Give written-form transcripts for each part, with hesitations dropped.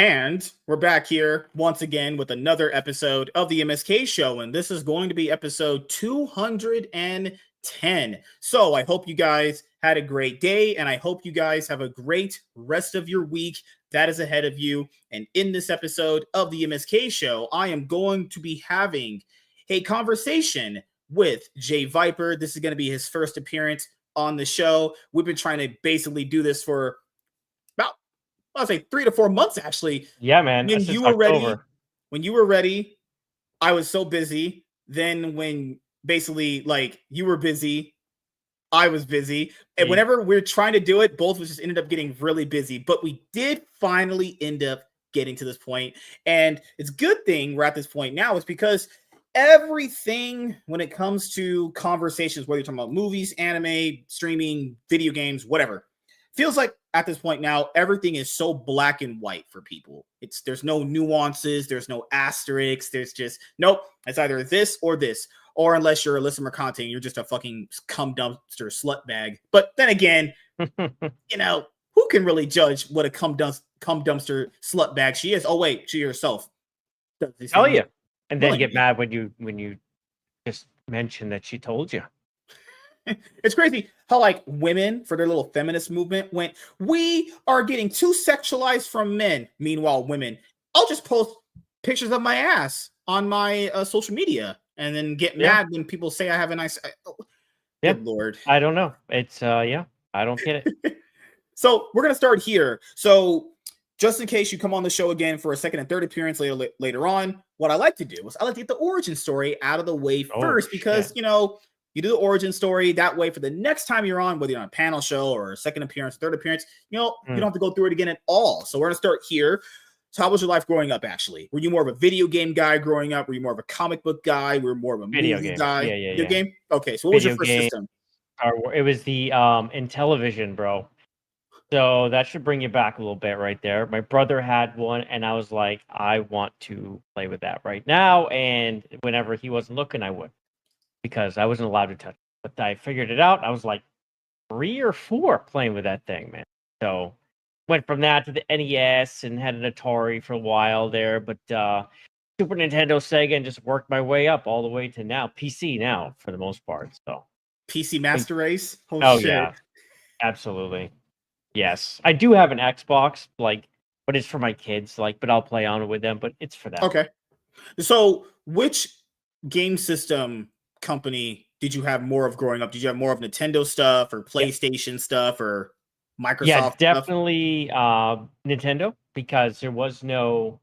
And we're back here once again with another episode of the MSK show, and this is going to be episode 210. So I hope you guys had a great day, and I hope you guys have a great rest of your week that is ahead of you. And in this episode of the MSK show, I am going to be having a conversation with Jay Viper. This is going to be his first appearance on the show. We've been trying to basically do this for about, I'll say 3 to 4 months, actually. Yeah, man. When you were ready, I was so busy. Then when basically like you were busy, I was busy. And whenever we're trying to do it, both of us just ended up getting really busy. But we did finally end up getting to this point. And it's a good thing we're at this point now is because everything when it comes to conversations, whether you're talking about movies, anime, streaming, video games, whatever, feels like at this point now, everything is so black and white for people. There's no nuances, there's no asterisks, there's just, nope, it's either this, or unless you're Alyssa Mercante, you're just a fucking cum dumpster slut bag. But then again, you know, who can really judge what a cum dumpster slut bag she is? Oh wait, she herself. Tell you. And then get mad when you just mention that she told you. It's crazy how like women for their little feminist movement went, we are getting too sexualized from men. Meanwhile, women, I'll just post pictures of my ass on my social media and then get mad when people say I have a nice. Good Lord. I don't know. It's I don't get it. So we're gonna start here. So just in case you come on the show again for a second and third appearance later on, what I like to do is I like to get the origin story out of the way first because you know. You do the origin story that way for the next time you're on, whether you're on a panel show or a second appearance, third appearance, you know, you don't have to go through it again at all. So we're going to start here. So how was your life growing up, actually? Were you more of a video game guy growing up? Were you more of a comic book guy? Were you more of a movie guy? Video game? Okay, so what was your first system? It was the Intellivision, bro. So that should bring you back a little bit right there. My brother had one, and I was like, I want to play with that right now. And whenever he wasn't looking, I would. Because I wasn't allowed to touch it. But I figured it out. I was like 3 or 4 playing with that thing, man. So went from that to the NES and had an Atari for a while there. But Super Nintendo, Sega, and just worked my way up all the way to now. PC now, for the most part. So PC Master Race? Shit. Yeah. Absolutely. Yes. I do have an Xbox, but it's for my kids, but I'll play on it with them, but it's for them. Okay. So which game system company did you have more of growing up? Did you have more of Nintendo stuff or PlayStation stuff or Microsoft? Yeah, definitely Nintendo, because there was no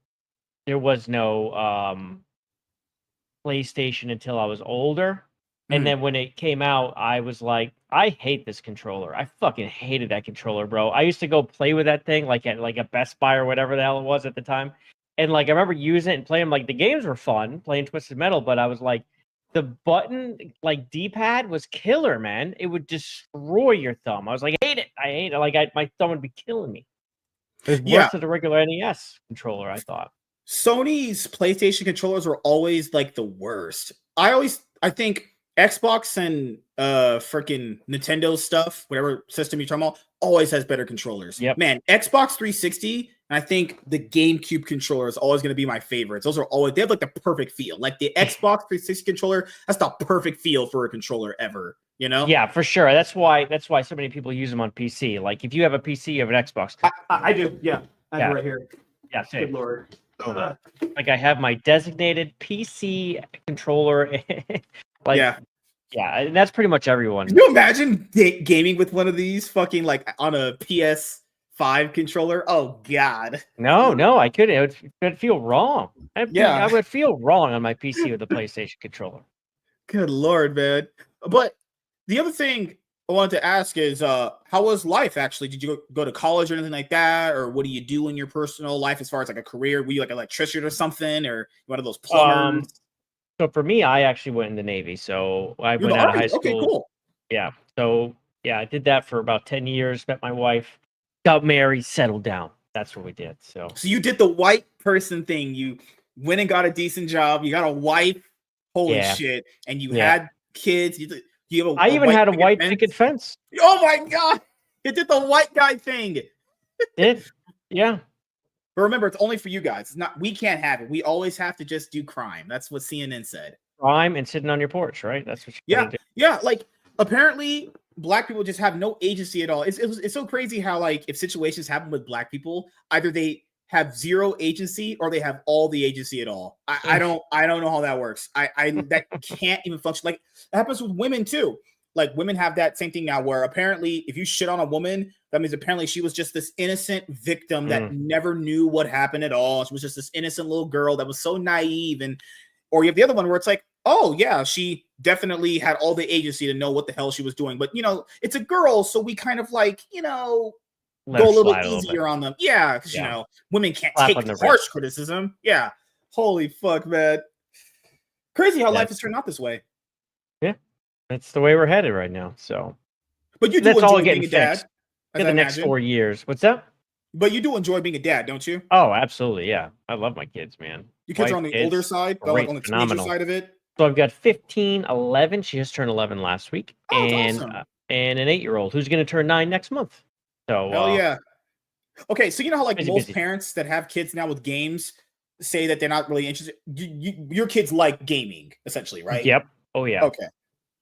PlayStation until I was older. And then when it came out, I was like, I hate this controller. I fucking hated that controller, bro. I used to go play with that thing at a Best Buy or whatever the hell it was at the time. And I remember using it and playing the games were fun, playing Twisted Metal, but I was like, the button, D-pad was killer, man. It would destroy your thumb. I was like, I hate it. My thumb would be killing me. It was worse than the regular NES controller, I thought. Sony's PlayStation controllers were always the worst. I think Xbox and freaking Nintendo stuff, whatever system you're talking about, always has better controllers. Yep. Man, Xbox 360, and I think the GameCube controller is always going to be my favorites. Those are always, they have the perfect feel. The Xbox 360 controller, that's the perfect feel for a controller ever, you know? Yeah, for sure. That's why so many people use them on PC. If you have a PC, you have an Xbox. I do, yeah. I have it right here. Yeah, same. Good Lord. I have my designated PC controller. Yeah, and that's pretty much everyone. Can you imagine gaming with one of these fucking on a PS5 controller? Oh God. No, I couldn't. It would feel wrong. I would feel wrong on my PC with a PlayStation controller. Good Lord, man. But the other thing I wanted to ask is, how was life actually? Did you go to college or anything like that? Or what do you do in your personal life as far as a career? Were you an electrician or something? Or one of those plumbers? So for me, I actually went in the Navy. So I went out of high school. Okay, cool. Yeah. So I did that for about 10 years. Met my wife, got married, settled down. That's what we did. So you did the white person thing. You went and got a decent job. You got a wife. Holy shit! And you had kids. I even had a white picket fence. Oh my God! You did the white guy thing. Yeah. But remember, it's only for you guys. It's not. We can't have it. We always have to just do crime. That's what CNN said. Crime and sitting on your porch, right? That's what you Yeah, gotta do. yeah. Like apparently, black people just have no agency at all. It's so crazy how like if situations happen with black people, either they have zero agency or they have all the agency at all. I don't know how that works. I that can't even function. Like it happens with women too. Like women have that same thing now where apparently if you shit on a woman, that means apparently she was just this innocent victim that never knew what happened at all. She was just this innocent little girl that was so naive. And or you have the other one where it's like, oh yeah, she definitely had all the agency to know what the hell she was doing. But it's a girl, so we kind of like, go a little bit easier on them. Yeah, because women can't take harsh criticism. Yeah. Holy fuck, man. Crazy how life has turned out this way. Yeah. That's the way we're headed right now. So, but you do enjoy being a dad in the next 4 years. What's that? But you do enjoy being a dad, don't you? Oh, absolutely. Yeah, I love my kids, man. Your kids are on the older side, like on the teenager side of it. So I've got 15, 11. She just turned 11 last week, and awesome. And an 8-year-old who's going to turn 9 next month. So hell yeah. Okay, so you know how like most parents that have kids now with games say that they're not really interested. Your kids like gaming, essentially, right? Yep. Oh yeah. Okay.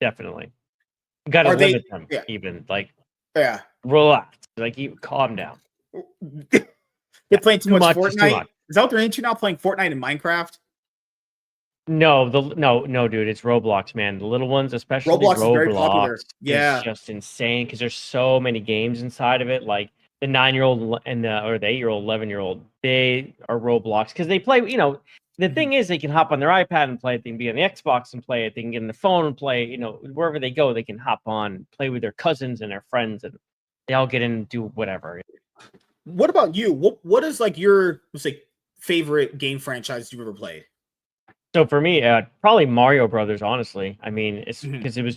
Definitely. Got to limit them, even like. Yeah. Relax. Like you calm down. They're playing too much Fortnite. Is that what they're into now? Playing Fortnite and Minecraft? No, no, dude. It's Roblox, man. The little ones, especially Roblox is very popular. Yeah, it's just insane because there's so many games inside of it. Like the 9-year-old and or the 8-year-old, 11-year-old, they are Roblox because they play. The thing is, they can hop on their iPad and play it. They can be on the Xbox and play it. They can get on the phone and play. Wherever they go, they can hop on, play with their cousins and their friends, and they all get in and do whatever. What about you? What is like your favorite game franchise you've ever played? So for me, probably Mario Brothers. Honestly, I mean, it's because it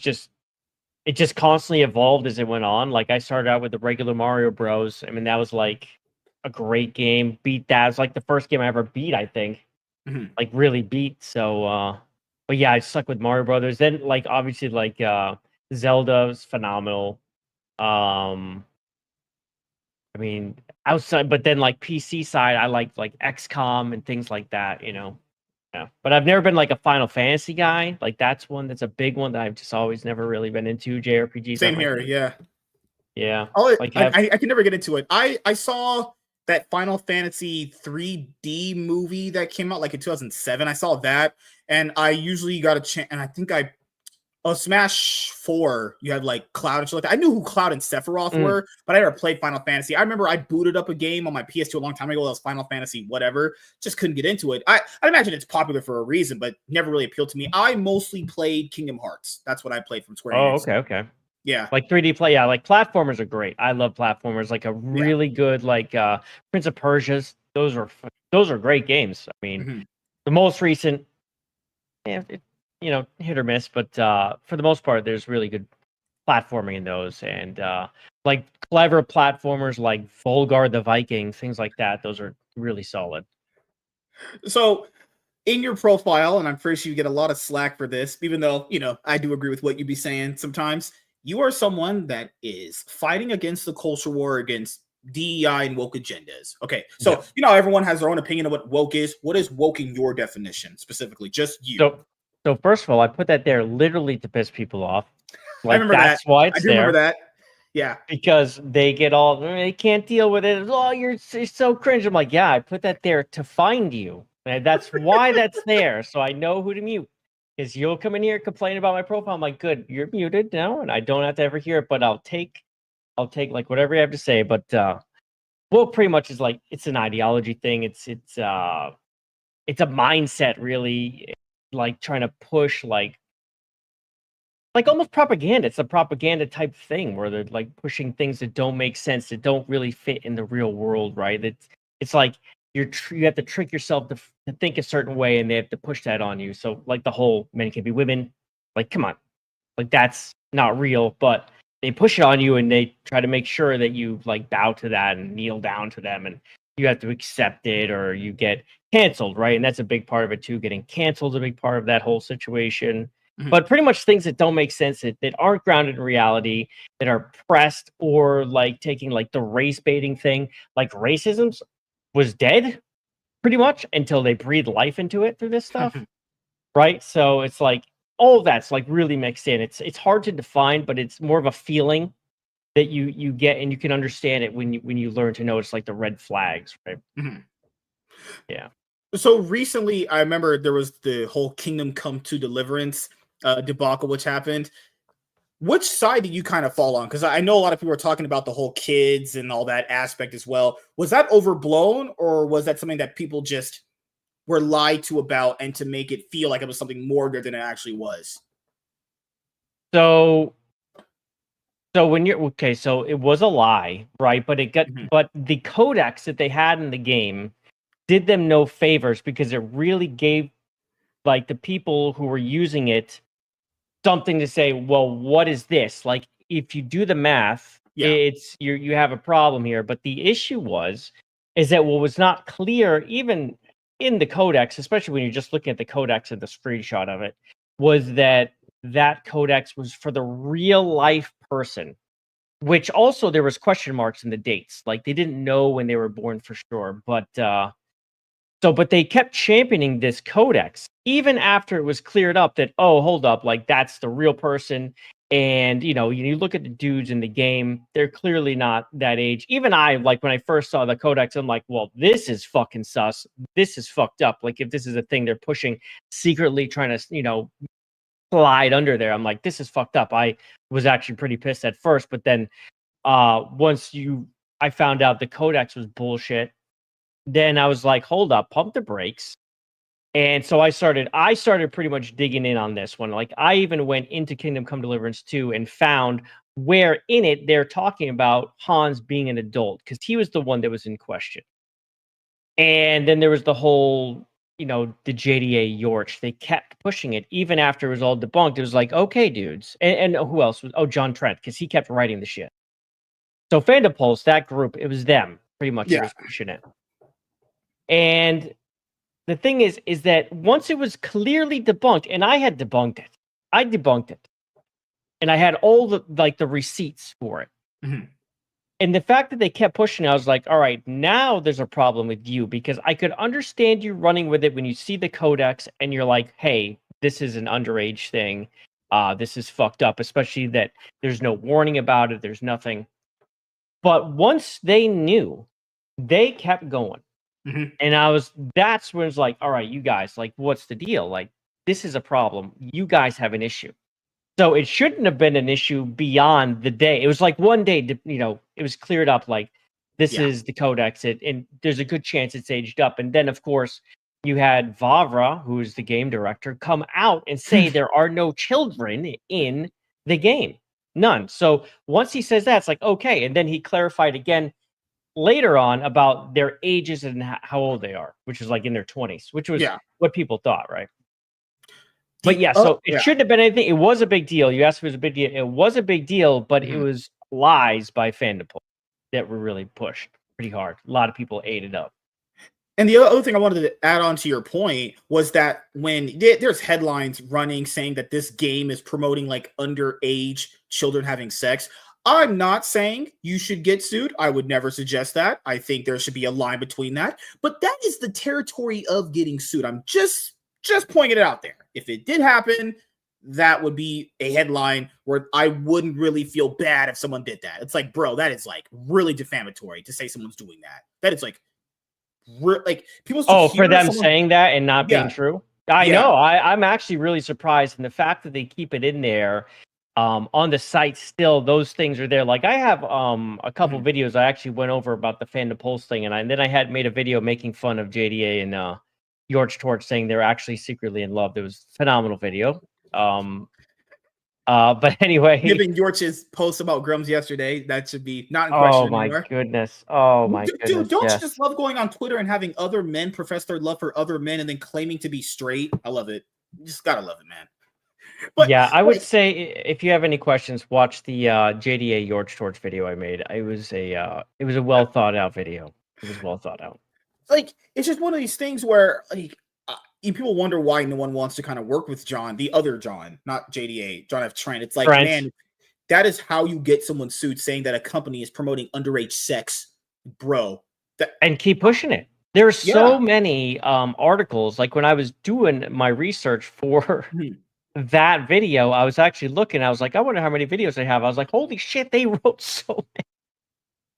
just constantly evolved as it went on. Like I started out with the regular Mario Bros. I mean, that was like a great game. Beat that. It was like the first game I ever beat, I think. Like really beat. So, but yeah, I stuck with Mario Brothers. Then like obviously like Zelda was phenomenal. I mean, outside, but then like PC side, I liked like XCOM and things like that. Yeah, but I've never been like a Final Fantasy guy. Like that's one that's a big one that I've just always never really been into. JRPGs. Same here. Yeah. Yeah. Like I can never get into it. I saw that Final Fantasy 3D movie that came out like in 2007. I saw that, and I usually got a chance. And I think Smash 4, you had like Cloud and shit like that. I knew who Cloud and Sephiroth were, but I never played Final Fantasy. I remember I booted up a game on my PS2 a long time ago that was Final Fantasy whatever. Just couldn't get into it. I imagine it's popular for a reason, but never really appealed to me. I mostly played Kingdom Hearts. That's what I played from Square Enix. Oh, okay. Yeah. Like 3D play, yeah, like platformers are great. I love platformers. Like a really good like Prince of Persia's. Those are great games. I mean, the most recent hit or miss, but for the most part there's really good platforming in those, and like clever platformers like Volgar the Viking, things like that. Those are really solid. So in your profile, and I'm pretty sure you get a lot of slack for this, even though, I do agree with what you'd be saying sometimes, you are someone that is fighting against the culture war against DEI and woke agendas. Okay, so everyone has their own opinion of what woke is. What is woke in your definition specifically? Just you. So first of all, I put that there literally to piss people off. Like, I remember that's why it's there. Remember that. Yeah. Because they can't deal with it. Oh, you're so cringe. I'm like, yeah, I put that there to find you. And that's why that's there. So I know who to mute. Because you'll come in here complain about my profile. I'm like, good, you're muted now, and I don't have to ever hear it, but I'll take like whatever you have to say. But woke pretty much is like, it's an ideology thing. It's a mindset, really, like trying to push like almost propaganda. It's a propaganda type thing where they're like pushing things that don't make sense, that don't really fit in the real world, right? It's like you have to trick yourself to think a certain way, and they have to push that on you. So like the whole men can be women, like come on, like that's not real, but they push it on you, and they try to make sure that you like bow to that and kneel down to them, and you have to accept it or you get canceled, right? And that's a big part of it too. Getting canceled is a big part of that whole situation. But pretty much things that don't make sense, that aren't grounded in reality, that are pressed, or like taking like the race baiting thing, like racism was dead pretty much until they breathed life into it through this stuff. Right? So it's like all that's like really mixed in. It's hard to define, but it's more of a feeling that you get, and you can understand it when you learn to notice like the red flags, right? Mhm. Yeah. So recently, I remember there was the whole Kingdom Come to Deliverance debacle, which happened. Which side did you kind of fall on? Because I know a lot of people are talking about the whole kids and all that aspect as well. Was that overblown, or was that something that people just were lied to about and to make it feel like it was something more than it actually was? So when you're okay, so it was a lie, right? But but the codex that they had in the game did them no favors, because it really gave like the people who were using it something to say, well, what is this? Like, if you do the math, Yeah. it's you have a problem here. But the issue is that what was not clear, even in the codex, especially when you're just looking at the codex and the screenshot of it, was that that codex was for the real life person, which also there was question marks in the dates. Like they didn't know when they were born for sure. But they kept championing this codex even after it was cleared up that, oh, hold up, like that's the real person. And you look at the dudes in the game, they're clearly not that age. Even I, like when I first saw the codex, I'm like, well, this is fucking sus. This is fucked up. Like if this is a thing they're pushing secretly, trying to, slide under there, I'm like, this is fucked up. I was actually pretty pissed at first, but then once I found out the codex was bullshit, then I was like, hold up, pump the brakes. And so I started pretty much digging in on this one. Like I even went into Kingdom Come Deliverance 2 and found where in it they're talking about Hans being an adult, because he was the one that was in question. And then there was the whole, the JDA Yorch. They kept pushing it even after it was all debunked. It was like, okay, dudes. And who else was? Oh, John Trent, because he kept writing the shit. So Fandom Pulse, that group, it was them pretty much that was pushing it. And the thing is that once it was clearly debunked, and I had debunked it, and I had all the receipts for it. Mm-hmm. And the fact that they kept pushing, I was like, all right, now there's a problem with you, because I could understand you running with it when you see the codex and you're like, hey, this is an underage thing. This is fucked up, especially that there's no warning about it. There's nothing. But once they knew, they kept going. Mm-hmm. And that's when it's like, all right, you guys, like, what's the deal? Like, this is a problem. You guys have an issue. So it shouldn't have been an issue beyond the day. It was like one day, it was cleared up. Like, this is the codex, and there's a good chance it's aged up. And then, of course, you had Vavra, who is the game director, come out and say there are no children in the game. None. So once he says that, it's like, okay. And then he clarified again later on about their ages and how old they are, which is like in their 20s, which was what people thought, right? But yeah, so it shouldn't have been anything. It was a big deal. You asked if it was a big deal. It was a big deal, but it was lies by Fandom that were really pushed pretty hard. A lot of people ate it up. And the other thing I wanted to add on to your point was that when there's headlines running saying that this game is promoting like underage children having sex, I'm not saying you should get sued. I would never suggest that. I think there should be a line between that. But that is the territory of getting sued. I'm just pointing it out there. If it did happen, that would be a headline where I wouldn't really feel bad if someone did that. It's like, bro, that is like really defamatory to say someone's doing that. That is like people. For them saying that and not being true. I know. I'm actually really surprised, and the fact that they keep it in there on the site still. Those things are there. Like I have a couple videos I actually went over about the Fandom Pulse thing, and then I had made a video making fun of JDA and Yorch Torch, saying they're actually secretly in love. It was a phenomenal video. But anyway, giving Yorch's post about Grums yesterday, that should be not in question anymore. Goodness. Dude, don't you just love going on Twitter and having other men profess their love for other men and then claiming to be straight? I love it. You just gotta love it, man. But yeah, I would say if you have any questions, watch the JDA Yorch Torch video I made. It was a well thought out video. It was well thought out. Like it's just one of these things where like people wonder why no one wants to kind of work with John, the other John, not JDA, John F. Trent. It's like, man, that is how you get someone sued, saying that a company is promoting underage sex, bro. and keep pushing it. There's so Yeah. many articles. Like when I was doing my research for Mhm. that video, I was actually looking. I was like, I wonder how many videos they have. I was like, holy shit, they wrote so many.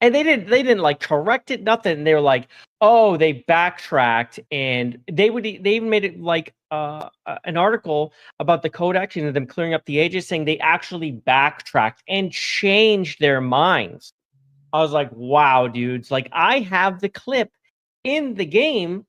And they didn't like correct it, nothing. They were like, oh, they backtracked, and they even made it like an article about the codex and them clearing up the ages, saying they actually backtracked and changed their minds. I was like, wow, dudes. Like, I have the clip in the game,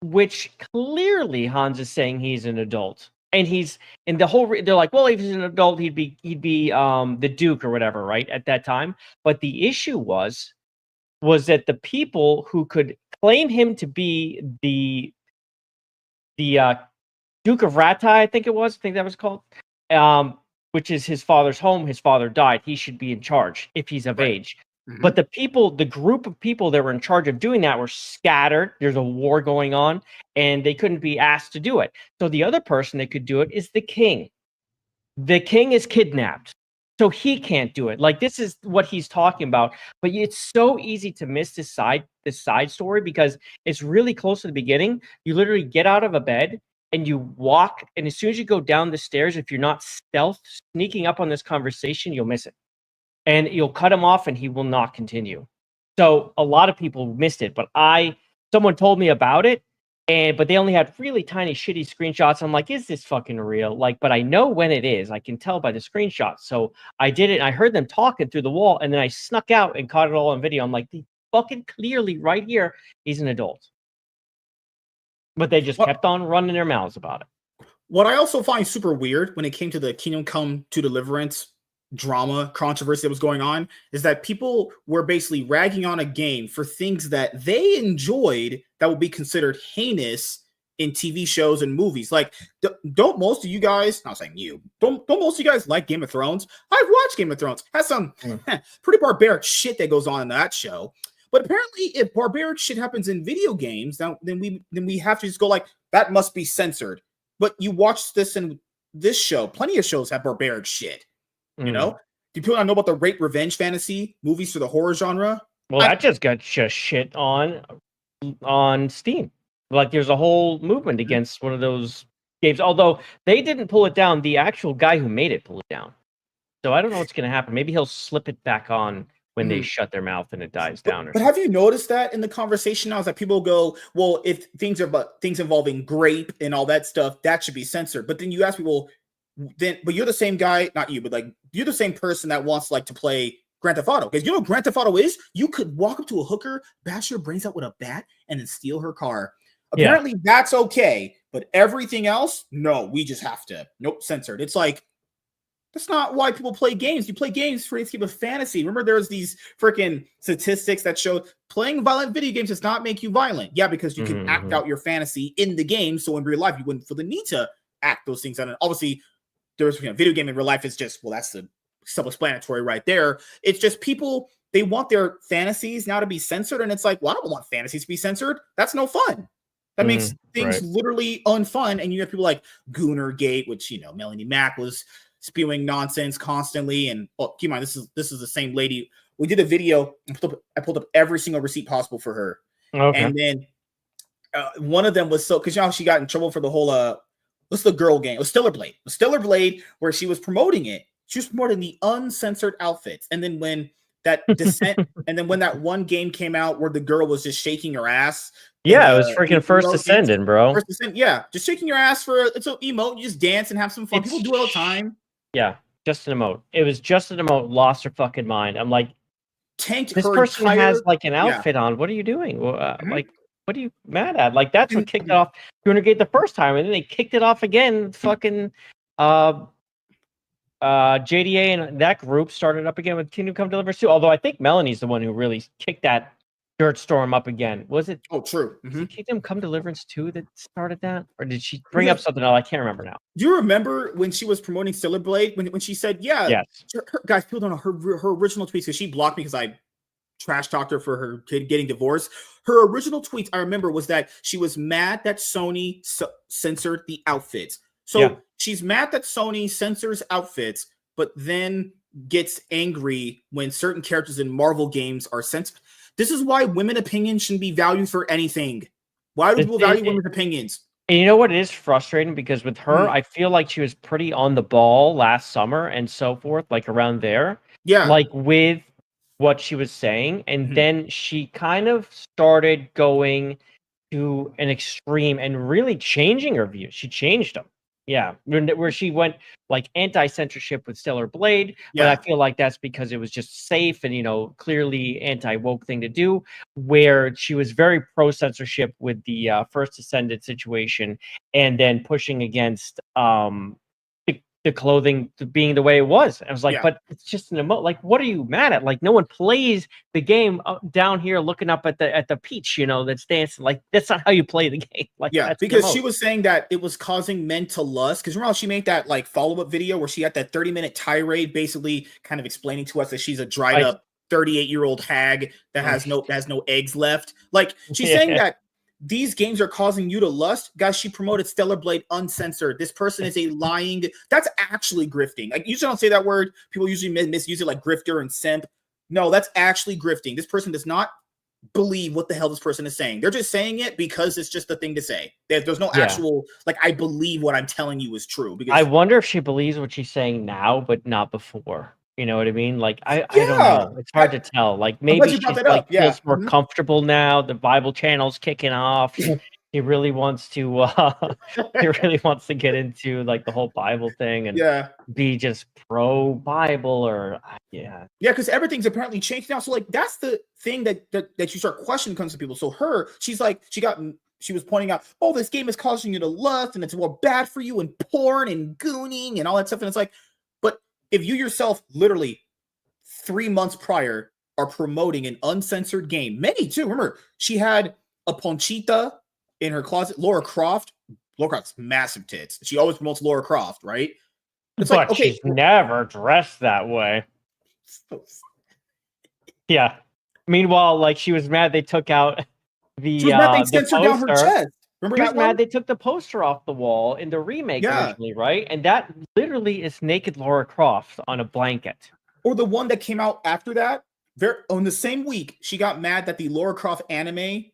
which clearly Hans is saying he's an adult. And he's in the whole. They're like, well, if he's an adult, he'd be the Duke or whatever, right? At that time. But the issue was that the people who could claim him to be the Duke of Ratai, I think it was. I think that was called. Which is his father's home. His father died. He should be in charge if he's of Right. age. Mhm. But the group of people that were in charge of doing that were scattered. There's a war going on, and they couldn't be asked to do it. So the other person that could do it is the king. The king is kidnapped, so he can't do it. Like, this is what he's talking about. But it's so easy to miss this side story because it's really close to the beginning. You literally get out of a bed and you walk, and as soon as you go down the stairs, if you're not stealth sneaking up on this conversation, you'll miss it, and you'll cut him off and he will not continue. So a lot of people missed it, but someone told me about it, but they only had really tiny shitty screenshots. I'm like, is this fucking real? Like, but I know when it is. I can tell by the screenshots. So I did it, and I heard them talking through the wall, and then I snuck out and caught it all on video. I'm like, "The fucking clearly right here, he's an adult." But they just What kept on running their mouths about it. what I also find super weird when it came to the Kingdom Come to Deliverance drama controversy that was going on is that people were basically ragging on a game for things that they enjoyed that would be considered heinous in TV shows and movies. Like, don't most of you guys, not saying you, don't most of you guys like Game of Thrones? I've watched Game of Thrones. Has some pretty barbaric shit that goes on in that show. But apparently, if barbaric shit happens in video games, then we have to just go like, that must be censored. But you watch this in this show, plenty of shows have barbaric shit. You Mm. know, do people not know about the rape revenge fantasy movies for the horror genre? Well, I that just got just shit on Steam. Like, there's a whole movement against one of those games. Although they didn't pull it down, the actual guy who made it pulled it down. So I don't know what's going to happen. Maybe he'll slip it back on when they Mhm. shut their mouth and it dies But, down or but something. have you noticed that in the conversation now is that people go, well, if things are but things involving grape and all that stuff, that should be censored. But then you ask people, but you're the same guy, not you, but like you're the same person that wants like to play Grand Theft Auto. Because you know what Grand Theft Auto is? You could walk up to a hooker, bash your brains out with a bat, and then steal her car. Yeah. Apparently that's okay, but everything else, no, we just have to. Nope, censored. It's like that's not why people play games. You play games for the escape of fantasy. Remember, there's these freaking statistics that show playing violent video games does not make you violent. Yeah, because you can act out your fantasy in the game. So in real life, you wouldn't feel the need to act those things out. And obviously, there's video game in real life is just, well, that's the self-explanatory right there. It's just people, they want their fantasies now to be censored. And it's like, well, I don't want fantasies to be censored. That's no fun. That makes things Right. literally unfun. And you have people like Goonergate, which, you know, Melanie Mack was spewing nonsense constantly. And keep in mind, this is the same lady. We did a video. I pulled up every single receipt possible for her. Okay. And then one of them was because you know how she got in trouble for the whole what's the girl game? It was Stellar Blade. It was Stellar Blade, where she was promoting it. She was promoting the uncensored outfits. And then when that descent, and then when that one game came out where the girl was just shaking her ass. Yeah, it was freaking First Ascendant, bro. First Ascendant, yeah, just shaking your ass for it's an emote. You just dance and have some fun. People do it all the time. Yeah, just an emote. It was just an emote. Lost her fucking mind. I'm like, Tanked this her person entire has like an outfit on. What are you doing? Like, what are you mad at? Like, that's what kicked it off Gate the first time, and then they kicked it off again. Fucking JDA and that group started up again with Kingdom Come Deliverance 2. Although I think Melanie's the one who really kicked that dirt storm up again. Was it? Oh, true. Was it Kingdom Come Deliverance 2 that started that, or did she bring Yeah. up something else? I can't remember now. Do you remember when she was promoting Stellar Blade when she said, "Yeah, Yes, guys, people don't know her original tweets because she blocked me because I trash talked her for her kid getting divorced." Her original tweets, I remember, was that she was mad that Sony censored the outfits. So she's mad that Sony censors outfits, but then gets angry when certain characters in Marvel games are censored. This is why women opinions shouldn't be valued for anything. Why do people value women's opinions? And you know what? It is frustrating because with her, I feel like she was pretty on the ball last summer and so forth, like around there. Yeah. Like with what she was saying. And then she kind of started going to an extreme and really changing her views. She changed them. Yeah. Where she went like anti-censorship with Stellar Blade. But I feel like that's because it was just safe and, you know, clearly anti-woke thing to do. Where she was very pro-censorship with the First Descendant situation and then pushing against the clothing being the way it was. I was like, but it's just an emote. Like, what are you mad at? Like, no one plays the game down here looking up at the peach, you know, that's dancing. Like, that's not how you play the game. Like, yeah, because she was saying that it was causing men to lust. Because remember how she made that like follow-up video where she had that 30-minute tirade, basically kind of explaining to us that she's a dried up 38-year-old hag that has no eggs left. Like, she's saying that these games are causing you to lust. Guys, she promoted Stellar Blade uncensored. This person is a lying. That's actually grifting. Like, usually don't say that word. People usually misuse it like grifter and simp. No, that's actually grifting. This person does not believe what the hell this person is saying. They're just saying it because it's just the thing to say. There's no actual, like, I believe what I'm telling you is true. Because I wonder if she believes what she's saying now, but not before. You know what I mean? Like, I don't know. It's hard to tell. Like, maybe she's like feels more comfortable now. The Bible channel's kicking off. He really wants to get into like the whole Bible thing and be just pro Bible or because everything's apparently changed now. So like that's the thing that you start questioning comes to people. So she's like she was pointing out, oh, this game is causing you to lust and it's more bad for you and porn and gooning and all that stuff. And it's like, but if you yourself literally 3 months prior are promoting an uncensored game, many too. Remember, she had a Ponchita in her closet. Laura Croft's massive tits. She always promotes Laura Croft, right? It's but like, okay, she's never dressed that way. Yeah. Meanwhile, like she was mad they took out the she was mad they censored down her chest. Remember she was mad they took the poster off the wall in the remake originally, right? And that literally is naked Laura Croft on a blanket. Or the one that came out after that. On the same week, she got mad that the Laura Croft anime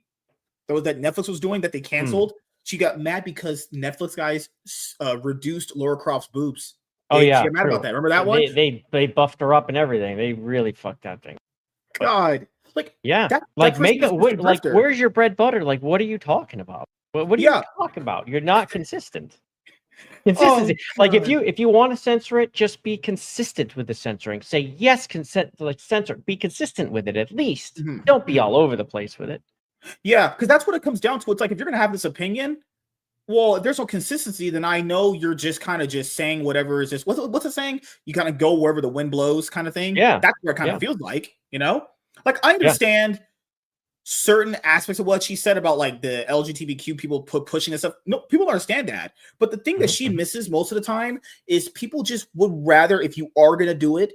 that Netflix was doing that they canceled. She got mad because Netflix guys reduced Laura Croft's boobs. She got mad about that. Remember that one? They buffed her up and everything. They really fucked that thing. God, like like make it like where's your bread butter? Like what are you talking about? What do you talk about? You're not consistent. Consistency. Like if you want to censor it, just be consistent with the censoring. Say yes, consent, like censor. Be consistent with it at least. Don't be all over the place with it. Yeah, because that's what it comes down to. It's like if you're gonna have this opinion, well, if there's no consistency, then I know you're just kind of just saying whatever is just what's it saying? You kind of go wherever the wind blows, kind of thing. Yeah, that's what it kind of feels like, you know. Like I understand certain aspects of what she said about like the LGBTQ people pushing and stuff. No, people understand that, but the thing that she misses most of the time is people just would rather, if you are gonna do it,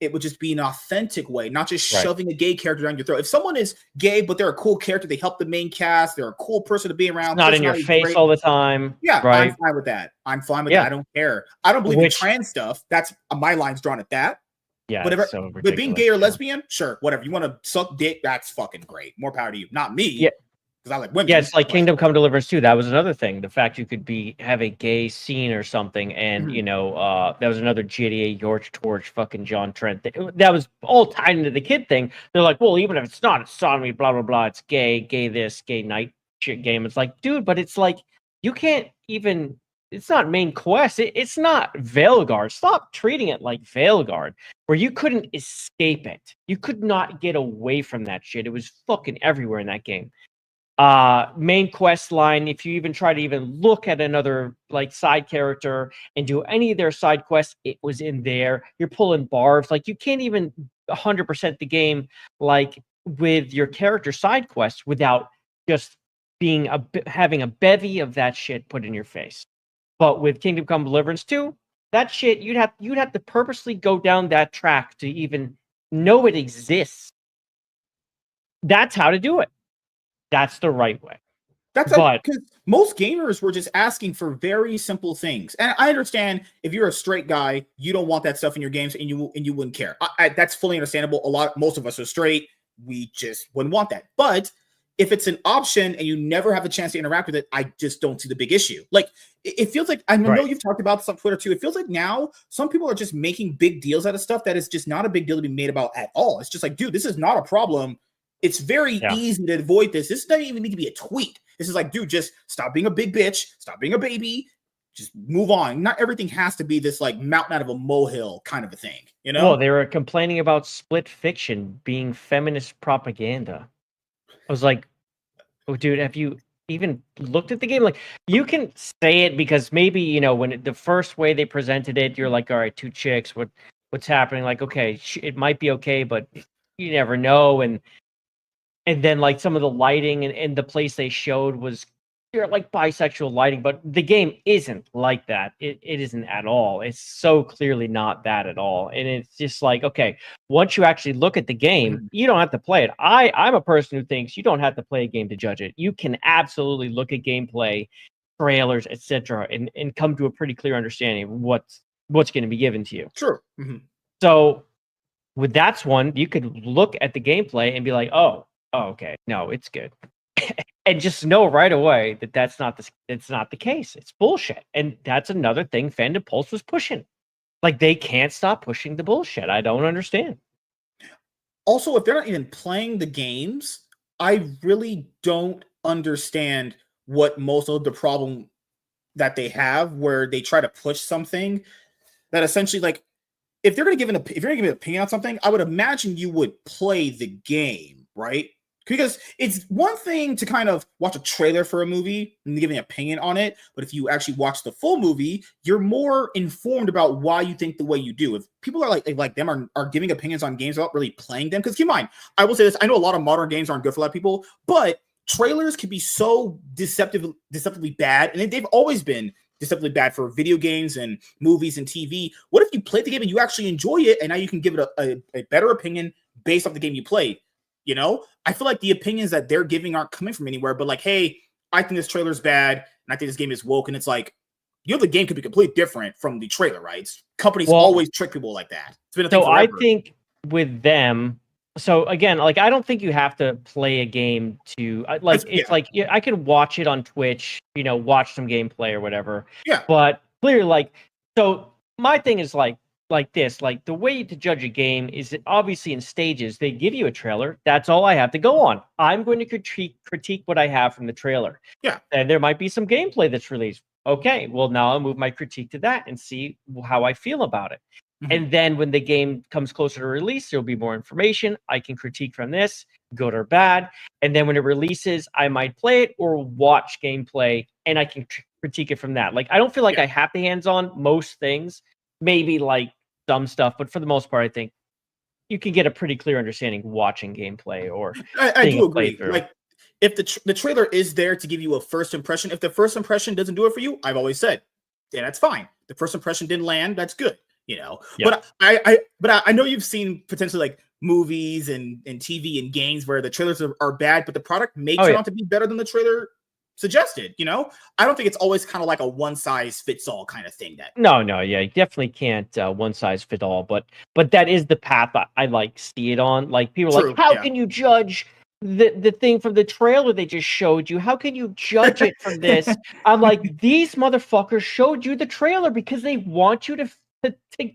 it would just be an authentic way, not just shoving a gay character down your throat. If someone is gay, but they're a cool character, they help the main cast, they're a cool person to be around. It's not in your face all the time. Yeah, right. I'm fine with that. That. I don't care. I don't believe in trans stuff. That's my line's drawn at that. Yeah, whatever. But being gay or lesbian, sure, whatever. You want to suck dick, that's fucking great. More power to you. Not me. Yeah. Because I like women. Yeah, it's like Kingdom Come Deliverance 2. That was another thing. The fact you could have a gay scene or something, and you know, that was another GTA George Torch fucking John Trent. That was all tied into the kid thing. They're like, well, even if it's not, it's sodomy, blah blah blah. It's gay this, gay night shit game. It's like, dude, but it's like you can't even. It's not main quest. It's not Veilguard. Stop treating it like Veilguard, where you couldn't escape it. You could not get away from that shit. It was fucking everywhere in that game. Main quest line, if you even try to even look at another like side character and do any of their side quests, it was in there. You're pulling barbs, like you can't even 100% the game like with your character side quests without just having a bevy of that shit put in your face. But with Kingdom Come Deliverance 2, that shit you'd have to purposely go down that track to even know it exists. That's how to do it. That's the right way. That's because most gamers were just asking for very simple things, and I understand if you're a straight guy, you don't want that stuff in your games, and you wouldn't care. That's fully understandable. Most of us are straight. we just wouldn't want that. But if it's an option and you never have a chance to interact with it, I just don't see the big issue. Like, it feels like, I know you've talked about this on Twitter too. It feels like now some people are just making big deals out of stuff that is just not a big deal to be made about at all. It's just like, dude, this is not a problem. It's very easy to avoid this. This doesn't even need to be a tweet. This is like, dude, just stop being a big bitch, stop being a baby, just move on. Not everything has to be this like mountain out of a molehill kind of a thing, you know? Well, they were complaining about split fiction being feminist propaganda. I was like, oh, dude, have you even looked at the game? Like, you can say it because maybe, when the first way they presented it, you're like, all right, two chicks, what's happening? Like, okay, it might be okay, but you never know. And then like some of the lighting and the place they showed was like bisexual lighting, but the game isn't like that. It isn't at all. It's so clearly not that at all. And it's just like, okay, once you actually look at the game, you don't have to play it. I'm a person who thinks you don't have to play a game to judge it. You can absolutely look at gameplay, trailers, etc., and come to a pretty clear understanding of what's going to be given to you. True. So with that's one, you could look at the gameplay and be like, oh, okay, no, it's good. And just know right away that it's not the case. It's bullshit. And that's another thing Fandom Pulse was pushing. Like, they can't stop pushing the bullshit. I don't understand. Also, if they're not even playing the games, I really don't understand what most of the problem that they have, where they try to push something that essentially, like, if you're gonna give an opinion on something, I would imagine you would play the game, right? Because it's one thing to kind of watch a trailer for a movie and give an opinion on it, but if you actually watch the full movie, you're more informed about why you think the way you do. If people are like them are giving opinions on games without really playing them, because keep in mind, I will say this, I know a lot of modern games aren't good for a lot of people, but trailers can be so deceptively bad, and they've always been deceptively bad for video games and movies and TV. What if you played the game and you actually enjoy it, and now you can give it a better opinion based off the game you played? I feel like the opinions that they're giving aren't coming from anywhere, but like, hey, I think this trailer's bad, and I think this game is woke, and it's like, the game could be completely different from the trailer, right? Companies always trick people like that. It's been a thing forever. I think with them, so again, like, I don't think you have to play a game to like. I could watch it on Twitch, watch some gameplay or whatever. Yeah. But clearly, like, so my thing is like this, like, the way to judge a game is that obviously in stages. They give you a trailer. That's all I have to go on. I'm going to critique what I have from the trailer. Yeah. And there might be some gameplay that's released. Okay, well, now I'll move my critique to that and see how I feel about it. And then when the game comes closer to release, there'll be more information. I can critique from this, good or bad. And then when it releases, I might play it or watch gameplay, and I can critique it from that. Like, I don't feel like I have to hands-on most things. Maybe like some stuff, but for the most part, I think you can get a pretty clear understanding watching gameplay or I do agree. Like, if the trailer is there to give you a first impression, if the first impression doesn't do it for you, I've always said, yeah, that's fine. The first impression didn't land, that's good. But I know you've seen potentially like movies and TV and games where the trailers are bad, but the product may turn out to be better than the trailer suggested. I don't think it's always kind of like a one size fits all kind of thing. You definitely can't one size fit all, but that is the path I like see it on. Like, people are like, how can you judge the thing from the trailer they just showed you? How can you judge it from this? I'm like, these motherfuckers showed you the trailer because they want you to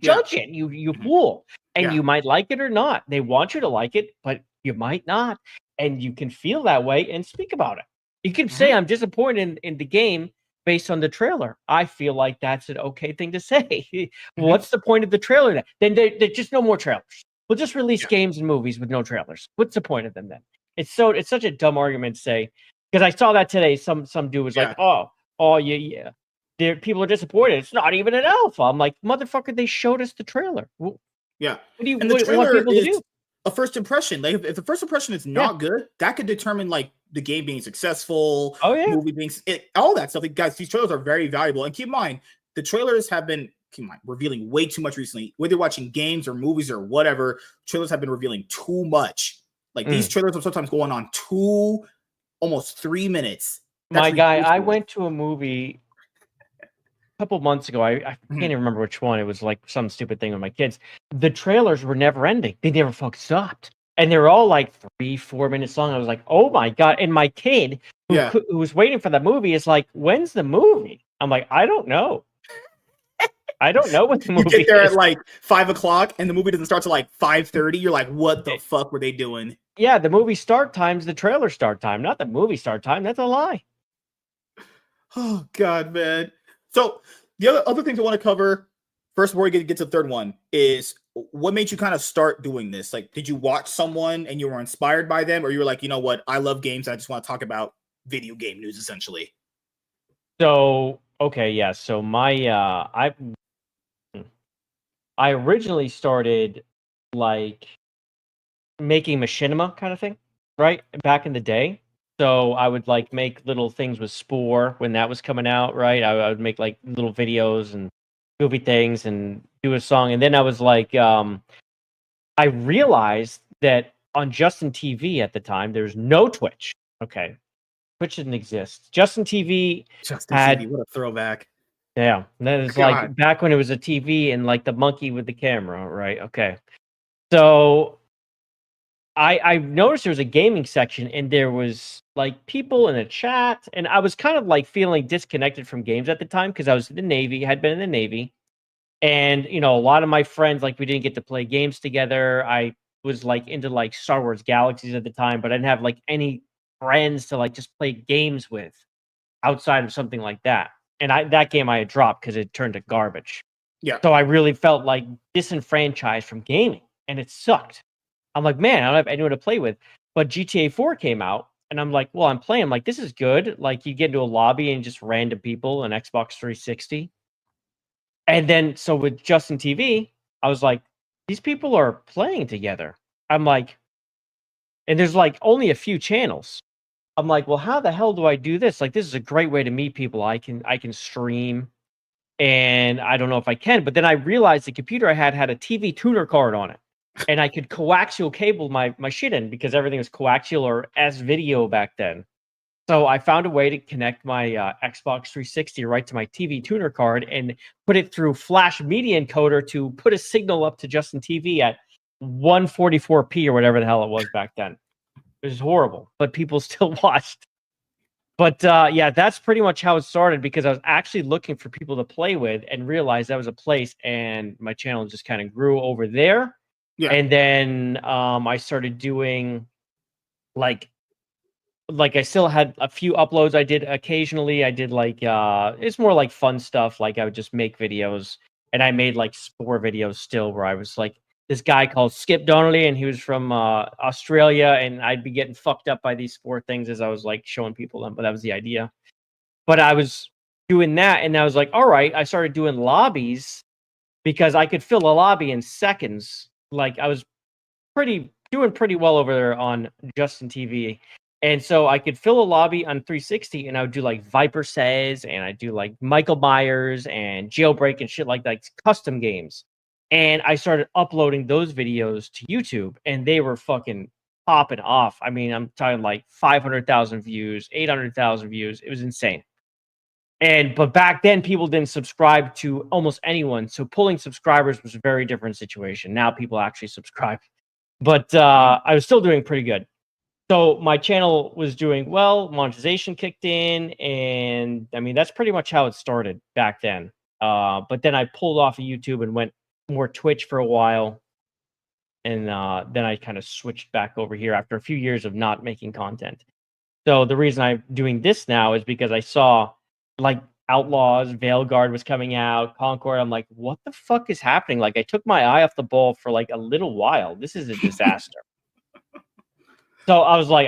judge it. You fool. And you might like it or not. They want you to like it, but you might not. And you can feel that way and speak about it. You can say, I'm disappointed in the game based on the trailer. I feel like that's an okay thing to say. What's the point of the trailer then? They just no more trailers. We'll just release games and movies with no trailers. What's the point of them then? It's such a dumb argument to say, because I saw that today. Some dude was like, yeah. People are disappointed. It's not even an alpha. I'm like, motherfucker, they showed us the trailer. Yeah. What do you want people to do? A first impression. Like, if the first impression is not good, that could determine like the game being successful, movie being all that stuff. Like, guys, these trailers are very valuable. And keep in mind, the trailers have been revealing way too much recently. Whether you're watching games or movies or whatever, trailers have been revealing too much. Like, these trailers are sometimes going on almost 3 minutes. My guy, I went to a movie a couple months ago. I can't even remember which one. It was like some stupid thing with my kids. The trailers were never ending. They never fucking stopped. and they're all like 3-4 minutes long. I was like, oh my god! And my kid Yeah. who was waiting for the movie is like, when's the movie? I'm like, I don't know. I don't know what the You movie get there at is. like 5 o'clock, and the movie doesn't start till like 5:30. You're like, what the fuck were they doing? Yeah, the movie start time's the trailer start time, not the movie start time. That's a lie. Oh god, man. So the other things I want to cover first before we get to the third one is what made you kind of start doing this? Like, did you watch someone and you were inspired by them, or you were like, you know what, I love games, I just want to talk about video game news, essentially? So okay, yeah. So my I originally started like making machinima kind of thing, right? Back in the day. So I would like make little things with Spore when that was coming out, right? I would make like little videos and goofy things and do a song. And then I was like, I realized that on Justin TV at the time, there's no Twitch. Okay. Twitch didn't exist. Justin TV Justin had, TV, what a throwback. yeah, that is God. like back when it was a TV and like the monkey with the camera, right? Okay. So I noticed there was a gaming section and there was like people in the chat, and I was kind of like feeling disconnected from games at the time because I was in the Navy, had been in the Navy, and you know, a lot of my friends, like, we didn't get to play games together. I was like into like Star Wars Galaxies at the time, but I didn't have like any friends to like just play games with outside of something like that. And that game I had dropped because it turned to garbage. Yeah. So I really felt like disenfranchised from gaming, and it sucked. I'm like, man, I don't have anyone to play with. But GTA 4 came out, and I'm like, well, I'm playing. I'm like, this is good. Like, you get into a lobby and just random people on Xbox 360. And then, so with Justin TV, I was like, these people are playing together. I'm like, and there's like only a few channels. I'm like, well, how the hell do I do this? Like, this is a great way to meet people. I can stream, and I don't know if I can. But then I realized the computer I had a TV tuner card on it, and I could coaxial cable my shit in because everything was coaxial or S video back then. So I found a way to connect my Xbox 360 right to my TV tuner card and put it through Flash Media Encoder to put a signal up to Justin TV at 144p or whatever the hell it was back then. It was horrible, but people still watched. But yeah, that's pretty much how it started because I was actually looking for people to play with and realized that was a place, and my channel just kind of grew over there. Yeah. And then I started doing like I still had a few uploads I did occasionally. I did like it's more like fun stuff. Like I would just make videos, and I made like Spore videos still where I was like this guy called Skip Donnelly, and he was from Australia, and I'd be getting fucked up by these Spore things as I was like showing people them, but that was the idea. But I was doing that, and I was like, all right, I started doing lobbies because I could fill a lobby in seconds. Like I was doing pretty well over there on Justin TV. And so I could fill a lobby on 360, and I would do like Viper Says, and I do like Michael Myers and Jailbreak and shit like that, custom games. And I started uploading those videos to YouTube, and they were fucking popping off. I mean, I'm talking like 500,000 views, 800,000 views. It was insane. But back then, people didn't subscribe to almost anyone. So pulling subscribers was a very different situation. Now people actually subscribe. But I was still doing pretty good. So my channel was doing well, monetization kicked in, and I mean, that's pretty much how it started back then. But then I pulled off of YouTube and went more Twitch for a while. And then I kind of switched back over here after a few years of not making content. So the reason I'm doing this now is because I saw like Outlaws, Veilguard was coming out, Concord. I'm like, what the fuck is happening? Like, I took my eye off the ball for like a little while. This is a disaster. So I was like,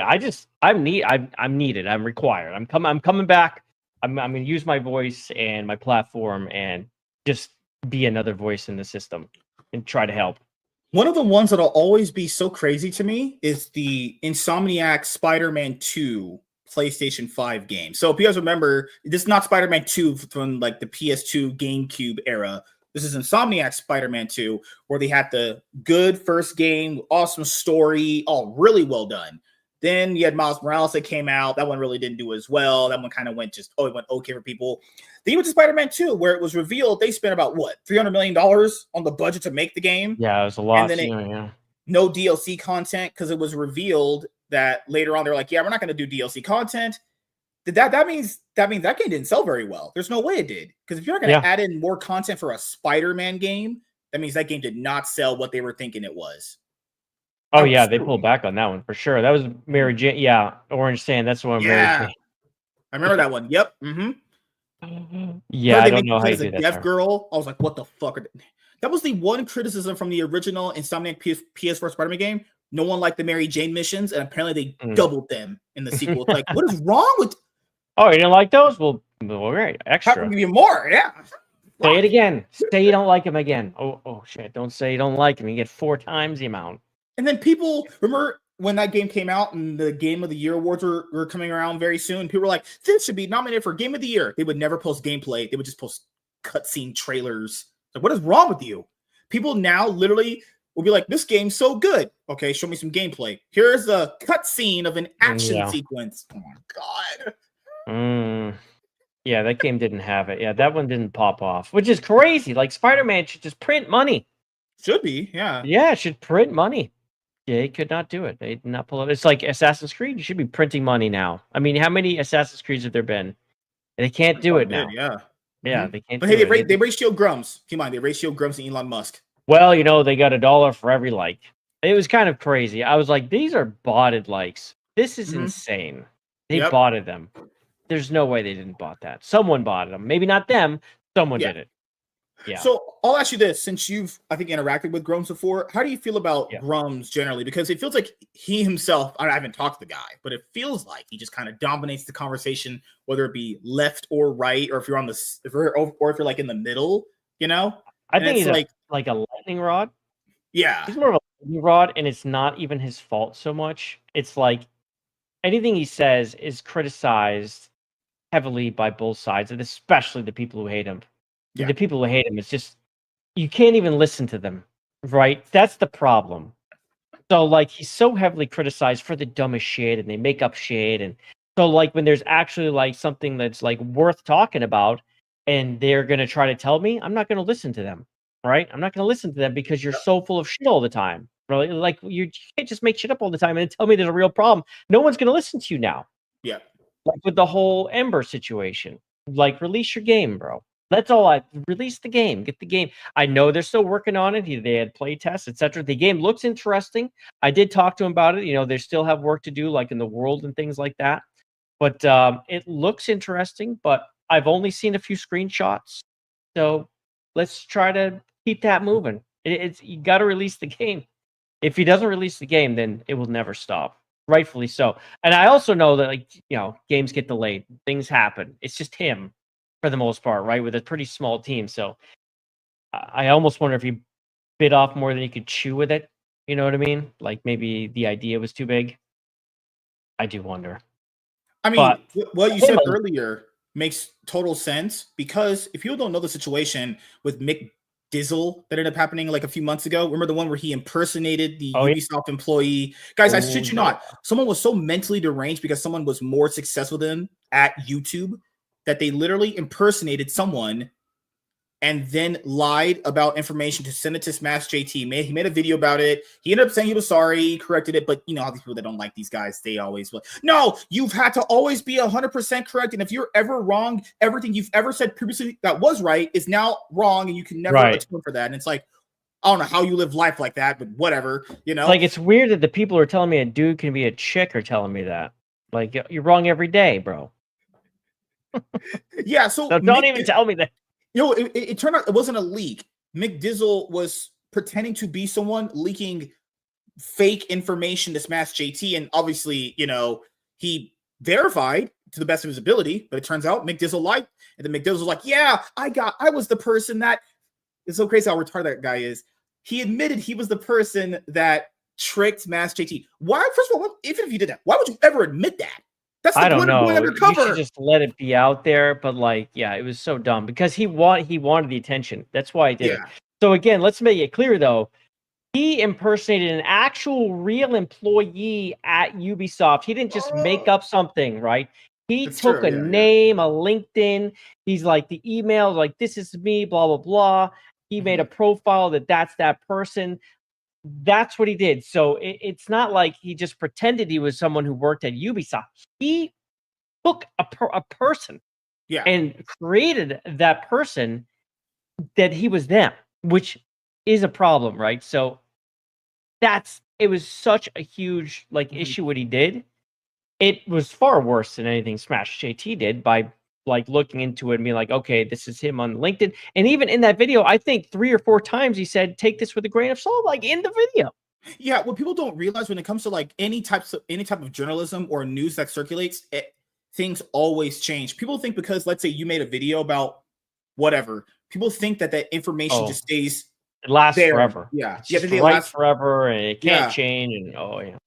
I'm needed. I'm required. I'm coming back. I'm going to use my voice and my platform and just be another voice in the system and try to help. One of the ones that'll always be so crazy to me is the Insomniac Spider-Man 2 PlayStation 5 game. So if you guys remember, this is not Spider-Man 2 from like the PS2 GameCube era. This is Insomniac Spider-Man 2, where they had the good first game, awesome story, all really well done. Then you had Miles Morales that came out. That one really didn't do as well. That one kind of went it went okay for people. Then you went to Spider-Man 2, where it was revealed they spent about, what, $300 million on the budget to make the game? Yeah, it was a lot. And then Yeah. no DLC content because it was revealed that later on they're like, yeah, we're not going to do DLC content. That means that game didn't sell very well. There's no way it did, because if you're not going to add in more content for a Spider-Man game, that means that game did not sell what they were thinking it was. Oh yeah, they pulled back on that one for sure. That was Mary Jane. Yeah, Orange Sand. That's the one. Mary Jane. I remember that one. Yep. Yeah, I don't know how you do that. Deaf girl. I was like, what the fuck? That was the one criticism from the original Insomniac PS4 Spider-Man game. No one liked the Mary Jane missions, and apparently they doubled them in the sequel. It's like, what is wrong with? Oh, you didn't like those? Well, great, extra. Give you more, yeah. Say it again. Say you don't like him again. Oh shit! Don't say you don't like him. You get 4 times the amount. And then people remember when that game came out and the Game of the Year awards were coming around very soon. People were like, "This should be nominated for Game of the Year." They would never post gameplay. They would just post cutscene trailers. Like, what is wrong with you? People now literally will be like, "This game's so good." Okay, show me some gameplay. Here's a cutscene of an action sequence. Oh my god. Yeah, that game didn't have it. Yeah, that one didn't pop off, which is crazy. Like, Spider-Man should just print money. Should be, yeah. Yeah, it should print money. They could not do it. They did not pull it. It's like Assassin's Creed. You should be printing money now. I mean, how many Assassin's Creeds have there been? They can't do it now. Yeah, they can't. But hey, they ratioed Grums. Keep in mind, they ratioed Grums to Elon Musk. Well, they got $1 for every like. It was kind of crazy. I was like, these are botted likes. This is insane. They botted them. There's no way they didn't bought that. Someone bought them. Maybe not them. Someone did it. Yeah. So I'll ask you this: since you've, I think, interacted with Grums before, how do you feel about Grums generally? Because it feels like he himself, I haven't talked to the guy, but it feels like he just kind of dominates the conversation, whether it be left or right, or if you're on the, if you're like in the middle, I think he's like a lightning rod. Yeah. He's more of a lightning rod, and it's not even his fault so much. It's like anything he says is criticized heavily by both sides, and especially the people who hate him. Yeah. The people who hate him, it's just, you can't even listen to them, right? That's the problem. So, like, he's so heavily criticized for the dumbest shit, and they make up shit, and so, like, when there's actually, like, something that's, like, worth talking about, and they're going to try to tell me, I'm not going to listen to them, right? I'm not going to listen to them because you're so full of shit all the time, really. Like, you can't just make shit up all the time and tell me there's a real problem. No one's going to listen to you now. Yeah. Like, with the whole Ember situation. Like, release your game, bro. That's all. Release the game. Get the game. I know they're still working on it. They had play tests, etc. The game looks interesting. I did talk to him about it. They still have work to do, like in the world and things like that. But it looks interesting. But I've only seen a few screenshots. So let's try to keep that moving. You got to release the game. If he doesn't release the game, then it will never stop. Rightfully so. And I also know that, like, games get delayed. Things happen. It's just him. For the most part, right, with a pretty small team. So I almost wonder if he bit off more than he could chew with it. You know what I mean? Like, maybe the idea was too big. I do wonder. I mean, what you said earlier makes total sense, because if people don't know the situation with Mick Dizzle that ended up happening like a few months ago, remember the one where he impersonated the Ubisoft employee? Guys, I shit you not. Someone was so mentally deranged because someone was more successful than him at YouTube that they literally impersonated someone and then lied about information to send it to Smash JT. He made a video about it. He ended up saying he was sorry, he corrected it, but how these people that don't like these guys, they always will. No, you've had to always be 100% correct, and if you're ever wrong, everything you've ever said previously that was right is now wrong, and you can never atone for that. And it's like, I don't know how you live life like that, but whatever, Like, it's weird that the people who are telling me a dude can be a chick are telling me that. Like, you're wrong every day, bro. Yeah, so don't even tell me that. It turned out it wasn't a leak. Mick Dizzle was pretending to be someone, leaking fake information to Smash JT, and obviously, he verified to the best of his ability, but it turns out Mick Dizzle lied, and then Mick Dizzle was like, "Yeah, I was the person that." It's so crazy how retarded that guy is. He admitted he was the person that tricked Smash JT. Why? First of all, even if you did that, why would you ever admit that? That's the I don't know. Undercover. You should just let it be out there. But it was so dumb because he wanted the attention. That's why he did it. So again, let's make it clear though. He impersonated an actual real employee at Ubisoft. He didn't just make up something, right? He took a name, a LinkedIn. He's like the email, like, this is me, blah, blah, blah. He made a profile that's that person. that's what he did. So it's not like he just pretended he was someone who worked at Ubisoft. He took a person Yeah. and created that person that he was them, which is a problem, right? So it was such a huge like issue what he did. It was far worse than anything Smash JT did by like looking into it and being like, okay, this is him on LinkedIn. And even in that video, I think 3 or 4 times he said, take this with a grain of salt, like in the video. Yeah, what people don't realize when it comes to like any type of journalism or news that circulates, things always change. People think because let's say you made a video about whatever, people think that information just stays it lasts there. forever. Yeah, it's yeah, just they right last forever, and it can't change. And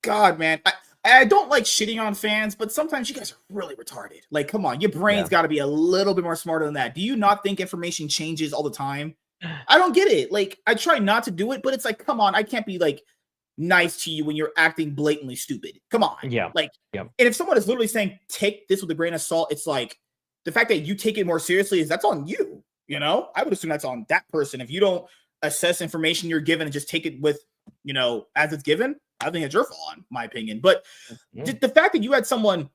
God, man, I don't like shitting on fans, but sometimes you guys are really retarded. Like, come on, your brain's got to be a little bit more smarter than that. Do you not think information changes all the time? I don't get it. Like, I try not to do it, but it's like, come on, I can't be like nice to you when you're acting blatantly stupid. Come on. Yeah. Like, and if someone is literally saying, take this with a grain of salt, it's like the fact that you take it more seriously that's on you. You know, I would assume that's on that person. If you don't assess information you're given and just take it with, as it's given, I think it's your fault, in my opinion. But the fact that you had someone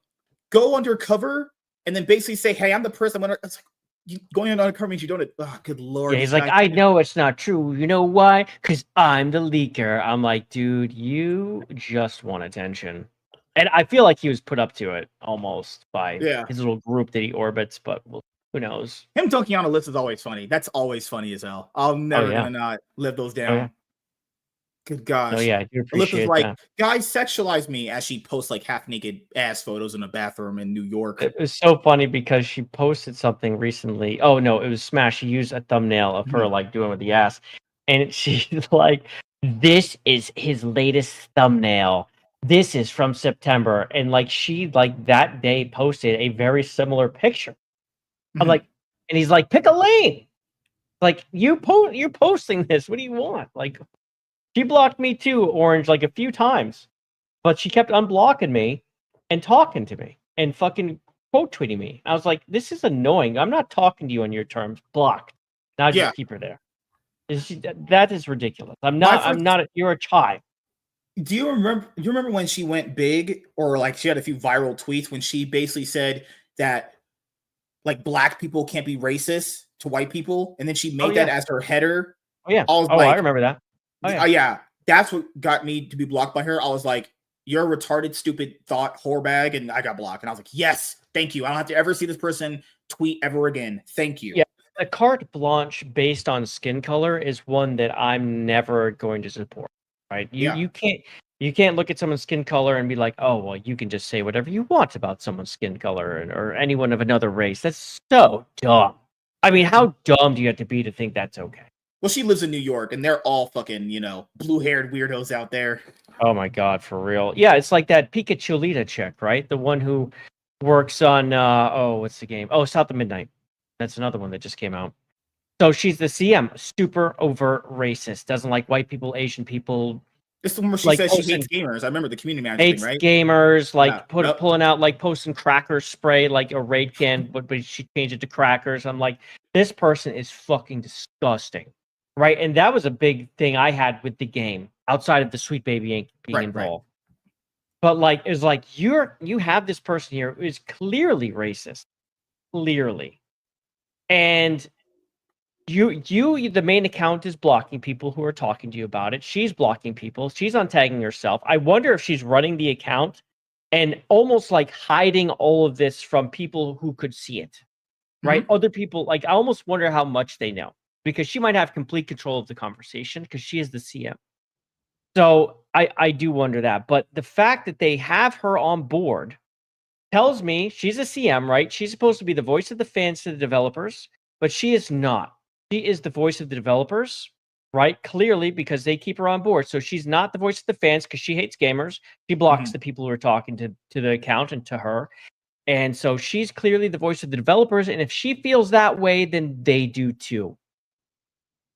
go undercover and then basically say, hey, I'm the person. It's like, going undercover means you don't. Oh, good Lord. Yeah, he's like, I know it's not true. You know why? Because I'm the leaker. I'm like, dude, you just want attention. And I feel like he was put up to it almost by his little group that he orbits, but who knows? Him dunking on a list is always funny. That's always funny as hell. I'm never gonna not live those down. Good gosh. Oh yeah, I do appreciate like, that. Guys sexualize me as she posts like half naked ass photos in a bathroom in New York. It was so funny because she posted something recently. Oh no, it was Smash. She used a thumbnail of her like doing with the ass, and she's like, "This is his latest thumbnail. This is from September." And like she like that day posted a very similar picture. I'm like, and he's like, "Pick a lane. Like you're posting this. What do you want?" Like. She blocked me too, Orange, like a few times, but she kept unblocking me and talking to me and fucking quote tweeting me. I was like, this is annoying. I'm not talking to you on your terms. Blocked. Now just keep her there. That is ridiculous. I'm not. You're a child. Do you remember when she went big, or like she had a few viral tweets when she basically said that like black people can't be racist to white people, and then she made that as her header. Oh yeah. I remember that. Oh, yeah. That's what got me to be blocked by her. I was like, you're a retarded, stupid thought whore bag, and I got blocked. And I was like, yes, thank you. I don't have to ever see this person tweet ever again. Thank you. Yeah, a carte blanche based on skin color is one that I'm never going to support. Right? You can't look at someone's skin color and be like, oh well, you can just say whatever you want about someone's skin color or anyone of another race. That's so dumb. I mean, how dumb do you have to be to think that's okay? Well, she lives in New York, and they're all fucking, blue-haired weirdos out there. Oh my god, for real. Yeah, it's like that Pikachu Lita chick, right? The one who works on what's the game? Oh, South of Midnight. That's another one that just came out. So she's the CM, super overt racist, doesn't like white people, Asian people. It's the one where she says she hates gamers. I remember the community manager thing, right? Gamers, like pulling out, like posting cracker spray, like a raid can, but she changed it to crackers. I'm like, this person is fucking disgusting. Right, and that was a big thing I had with the game outside of the Sweet Baby Inc. being involved. But like, it's like you have this person here who is clearly racist, clearly, and the main account is blocking people who are talking to you about it. She's blocking people. She's untagging herself. I wonder if she's running the account and almost like hiding all of this from people who could see it. Right, other people. Like, I almost wonder how much they know. Because she might have complete control of the conversation because she is the CM. So I do wonder that. But the fact that they have her on board tells me she's a CM, right? She's supposed to be the voice of the fans to the developers, but she is not. She is the voice of the developers, right? Clearly, because they keep her on board. So she's not the voice of the fans because she hates gamers. She blocks the people who are talking to the account and to her. And so she's clearly the voice of the developers. And if she feels that way, then they do too.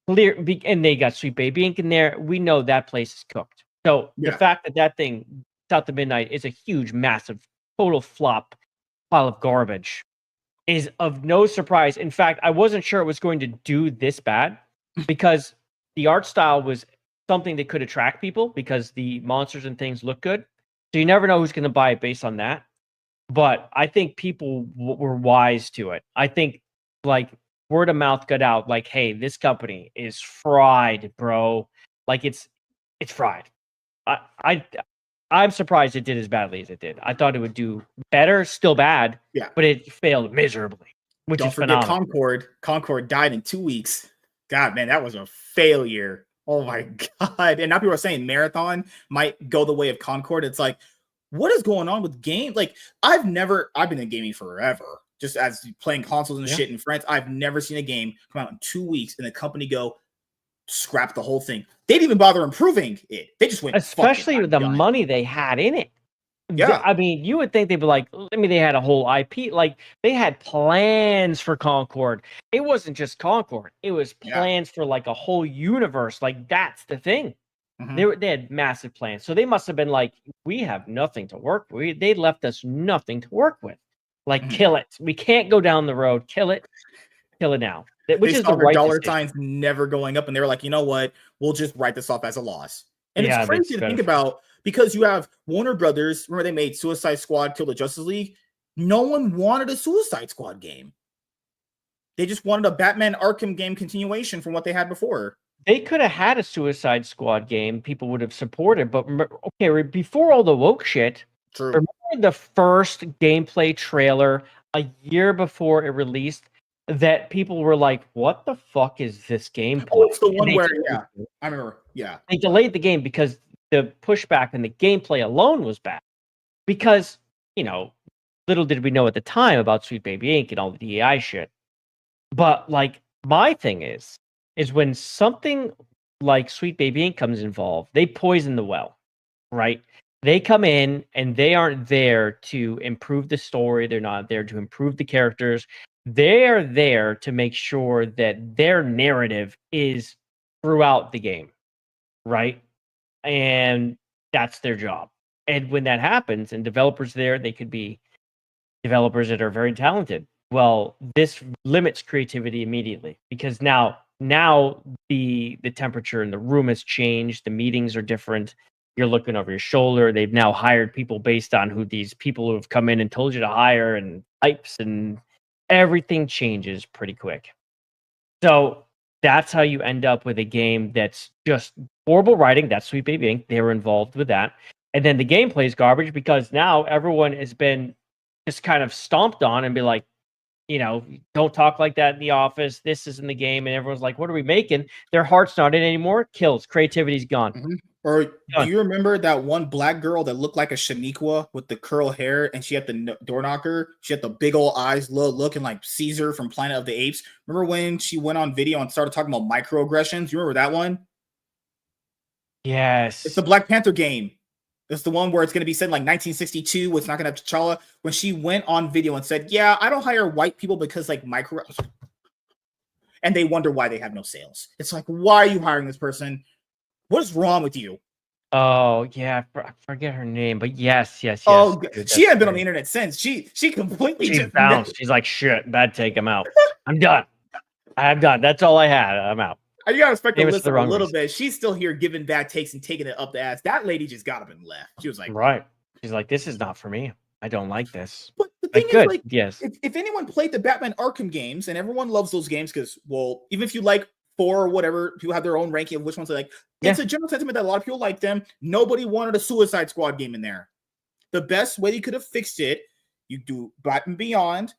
And they got Sweet Baby Inc. in there. We know that place is cooked. So the fact that thing, South of Midnight, is a huge, massive, total flop pile of garbage is of no surprise. In fact, I wasn't sure it was going to do this bad because the art style was something that could attract people because the monsters and things look good. So you never know who's going to buy it based on that. But I think people were wise to it. I think like word of mouth got out like, hey, this company is fried, bro. Like it's fried. I, I I'm surprised it did as badly as it did. I thought it would do better, still bad, Yeah. but it failed miserably, which Don't is forget phenomenal. Concord. Concord died in 2 weeks. God, man, that was a failure. Oh my God. And now people are saying Marathon might go the way of Concord. It's like, what is going on with game? Like, I've been in gaming forever, just as playing consoles and shit and friends. I've never seen a game come out in 2 weeks and the company go scrap the whole thing. They didn't even bother improving it. They just went, especially with the money they had in it. Yeah. I mean, you would think they'd be like, I mean, they had a whole IP. Like, they had plans for Concord. It wasn't just Concord. It was plans for, like, a whole universe. Like, that's the thing. They had massive plans. So they must have been like, we have nothing to work with. They left us nothing to work with. Like, kill it. We can't go down the road. Kill it. Kill it now. Which is saw the their right dollar decision. signs never going up, and they were like, you know what? We'll just write this off as a loss. And it's crazy to think about because you have Warner Brothers. Remember, they made Suicide Squad, Kill the Justice League. No one wanted a Suicide Squad game. They just wanted a Batman Arkham game continuation from what they had before. They could have had a Suicide Squad game. People would have supported. But okay, before all the woke shit, remember the first gameplay trailer a year before it released that people were like, what the fuck is this gameplay? Oh, it's the one where, I remember. Yeah. They delayed the game because the pushback and the gameplay alone was bad. Because, you know, little did we know at the time about Sweet Baby Inc. and all the DEI shit. But, like, my thing is when something like Sweet Baby Inc. comes involved, they poison the well, right? They come in and they aren't there to improve the story. They're not there to improve the characters. They're there to make sure that their narrative is throughout the game, right? And that's their job. And when that happens and developers there, they could be developers that are very talented. Well, this limits creativity immediately because now the temperature in the room has changed. The meetings are different. You're looking over your shoulder. They've now hired people based on who these people who have come in and told you to hire and types, and everything changes pretty quick. So that's how you end up with a game that's just horrible writing. That's Sweet Baby Inc. They were involved with that. And then the gameplay is garbage because now everyone has been just kind of stomped on and be like, you know, don't talk like that in the office. This isn't the game. And everyone's like, what are we making? Their heart's not in anymore. Kills. Creativity's gone. Or do you remember that one black girl that looked like a Shaniqua with the curl hair and she had the door knocker? She had the big old eyes looking like Caesar from Planet of the Apes. Remember when she went on video and started talking about microaggressions? You remember that one? Yes. It's the Black Panther game. It's the one where it's going to be said like 1962. It's not going to have T'Challa. When she went on video and said, yeah, I don't hire white people because like micro. And they wonder why they have no sales. It's like, why are you hiring this person? What is wrong with you? Oh, yeah. I forget her name, but yes. Oh, dude, she hadn't been on the internet since. She completely just bounced. She's like, shit, bad take. I'm out. I'm done. I'm done. That's all I had. I'm out. You gotta respect the listen a little bit. She's still here giving bad takes and taking it up the ass. That lady just got up and left. She was like, right. She's like, this is not for me. I don't like this. But the thing is, like, yes. If anyone played the Batman Arkham games, and everyone loves those games because, well, even if you like 4 or whatever, people have their own ranking of which ones they like. It's a general sentiment that a lot of people like them. Nobody wanted a Suicide Squad game in there. The best way you could have fixed it, you do Batman Beyond,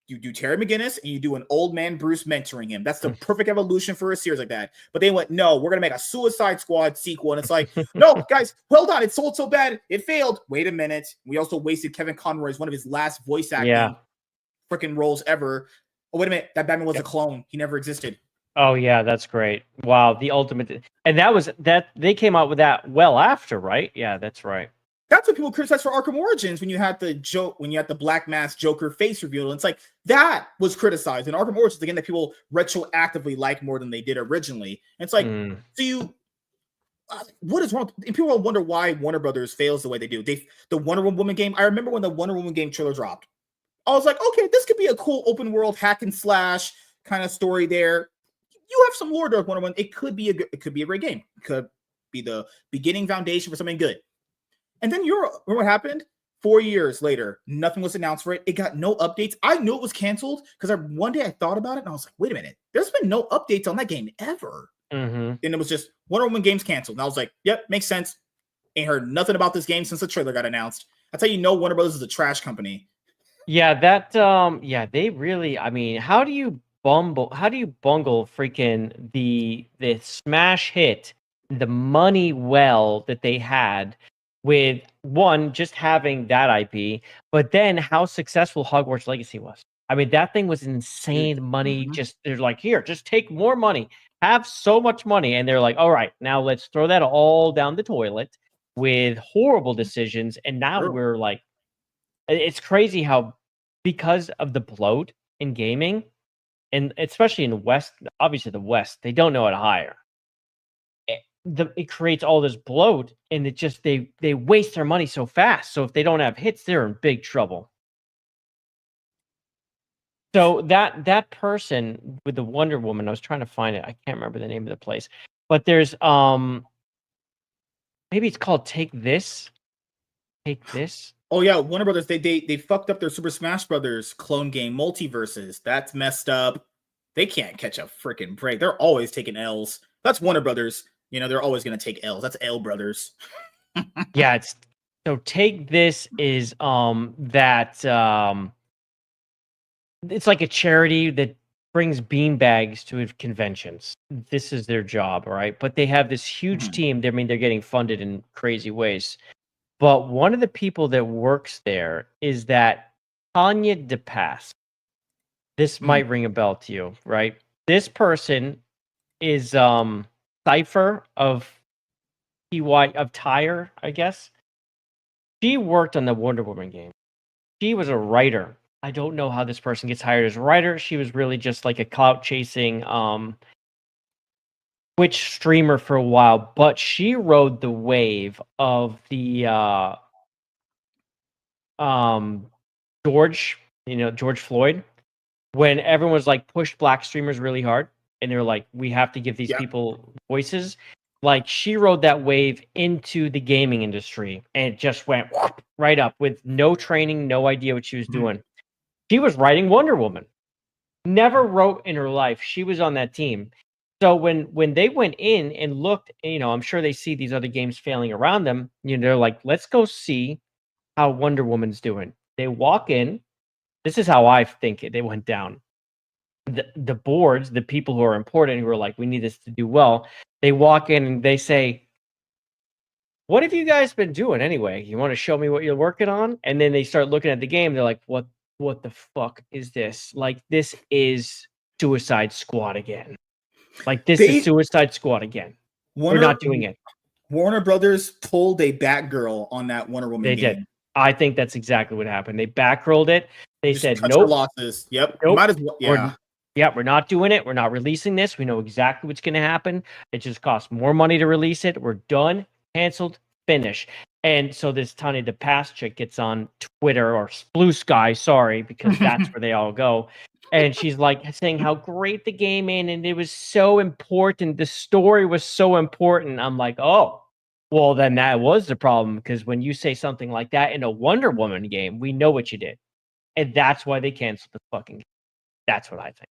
you do Terry McGinnis, and you do an old man Bruce mentoring him. That's the perfect evolution for a series like that. But they went, no, we're going to make a Suicide Squad sequel. And it's like, no, guys, hold on. It sold so bad. It failed. Wait a minute. We also wasted Kevin Conroy as one of his last voice acting freaking roles ever. Oh, wait a minute. That Batman was a clone. He never existed. Oh, yeah, that's great. Wow, the ultimate. And that they came out with that well after, right? Yeah, that's right. That's what people criticize for Arkham Origins when you had the Black Mask Joker face reveal. And it's like that was criticized. And Arkham Origins, again, that people retroactively like more than they did originally. And it's like, what is wrong? And people wonder why Warner Brothers fails the way they do. The Wonder Woman game, I remember when the Wonder Woman game trailer dropped. I was like, okay, this could be a cool open world hack and slash kind of story there. You have some lore to Wonder Woman. It could be a great game. be the beginning foundation for something good. And then remember what happened? 4 years later, nothing was announced for it. It got no updates. I knew it was canceled because one day I thought about it and I was like, wait a minute, there's been no updates on that game ever. And it was just Wonder Woman game's canceled. And I was like, yep, makes sense. Ain't heard nothing about this game since the trailer got announced. That's how you know Warner Brothers is a trash company. Yeah, they really, I mean, how do you bungle freaking the smash hit, the money well that they had with one, just having that IP, but then how successful Hogwarts Legacy was. I mean, that thing was insane money. Just they're like, here, just take more money, have so much money, and they're like, all right, now let's throw that all down the toilet with horrible decisions, and now we're like, it's crazy how, because of the bloat in gaming, and especially in the West, obviously the West, they don't know how to hire. It creates all this bloat, and it just they waste their money so fast. So if they don't have hits, they're in big trouble. So that person with the Wonder Woman, I was trying to find it. I can't remember the name of the place, but there's maybe it's called Take This. Take This. Oh yeah, Warner Brothers, they fucked up their Super Smash Brothers clone game Multiverses. That's messed up. They can't catch a freaking break. They're always taking L's. That's Warner Brothers. You know, they're always going to take L's. That's L Brothers. Yeah, so Take This is it's like a charity that brings beanbags to conventions. This is their job, right? But they have this huge team. I mean, they're getting funded in crazy ways. But one of the people that works there is that Tanya DePass. This might ring a bell to you, right? This person is Cypher of Tyre, I guess. She worked on the Wonder Woman game. She was a writer. I don't know how this person gets hired as a writer. She was really just like a clout chasing Twitch streamer for a while, but she rode the wave of the George Floyd, when everyone was like pushed black streamers really hard, and they were like, we have to give these people voices. Like, she rode that wave into the gaming industry and it just went right up with no training, no idea what she was doing. She was writing Wonder Woman. Never wrote in her life. She was on that team. So when they went in and looked, you know, I'm sure they see these other games failing around them. You know, they're like, let's go see how Wonder Woman's doing. They walk in. This is how I think they went down. The boards, the people who are important, who are like, we need this to do well, they walk in and they say, what have you guys been doing anyway? You want to show me what you're working on? And then they start looking at the game. They're like, what the fuck is this? Like, this is Suicide Squad again. Like, this is Suicide Squad again. We're not doing it. Warner Brothers pulled a Batgirl on that Wonder Woman game. Did. I think that's exactly what happened. They backrolled it. They Just said, cut nope. your losses. Yep. Nope. Might as well. We're not doing it. We're not releasing this. We know exactly what's going to happen. It just costs more money to release it. We're done. Canceled. Finish. And so this Tanya DePass chick gets on Twitter, or Blue Sky, sorry, because that's where they all go. And she's like saying how great the game is, and it was so important. The story was so important. I'm like, oh, well, then that was the problem, because when you say something like that in a Wonder Woman game, we know what you did. And that's why they canceled the fucking game. That's what I think.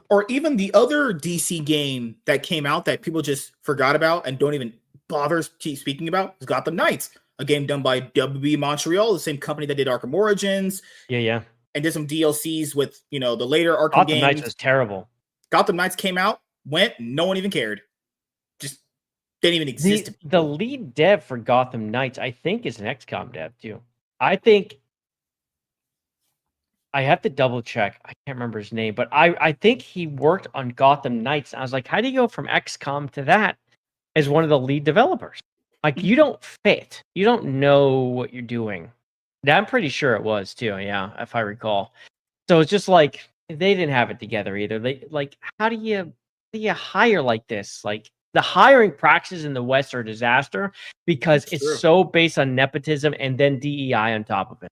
Or even the other DC game that came out that people just forgot about and don't even bother speaking about is Gotham Knights, a game done by WB Montreal, the same company that did Arkham Origins. Yeah. And did some DLCs with, you know, the later Arkham Gotham games. Knights was terrible. Gotham Knights came out, went, no one even cared. Just didn't even exist. The lead dev for Gotham Knights, I think, is an XCOM dev too. I think I have to double check. I can't remember his name, but I think he worked on Gotham Knights. I was like, how do you go from XCOM to that as one of the lead developers? Like, you don't fit. You don't know what you're doing. I'm pretty sure it was too. Yeah, if I recall. So it's just like they didn't have it together either. They like, how do you hire like this? Like, the hiring practices in the West are a disaster because it's so based on nepotism and then DEI on top of it.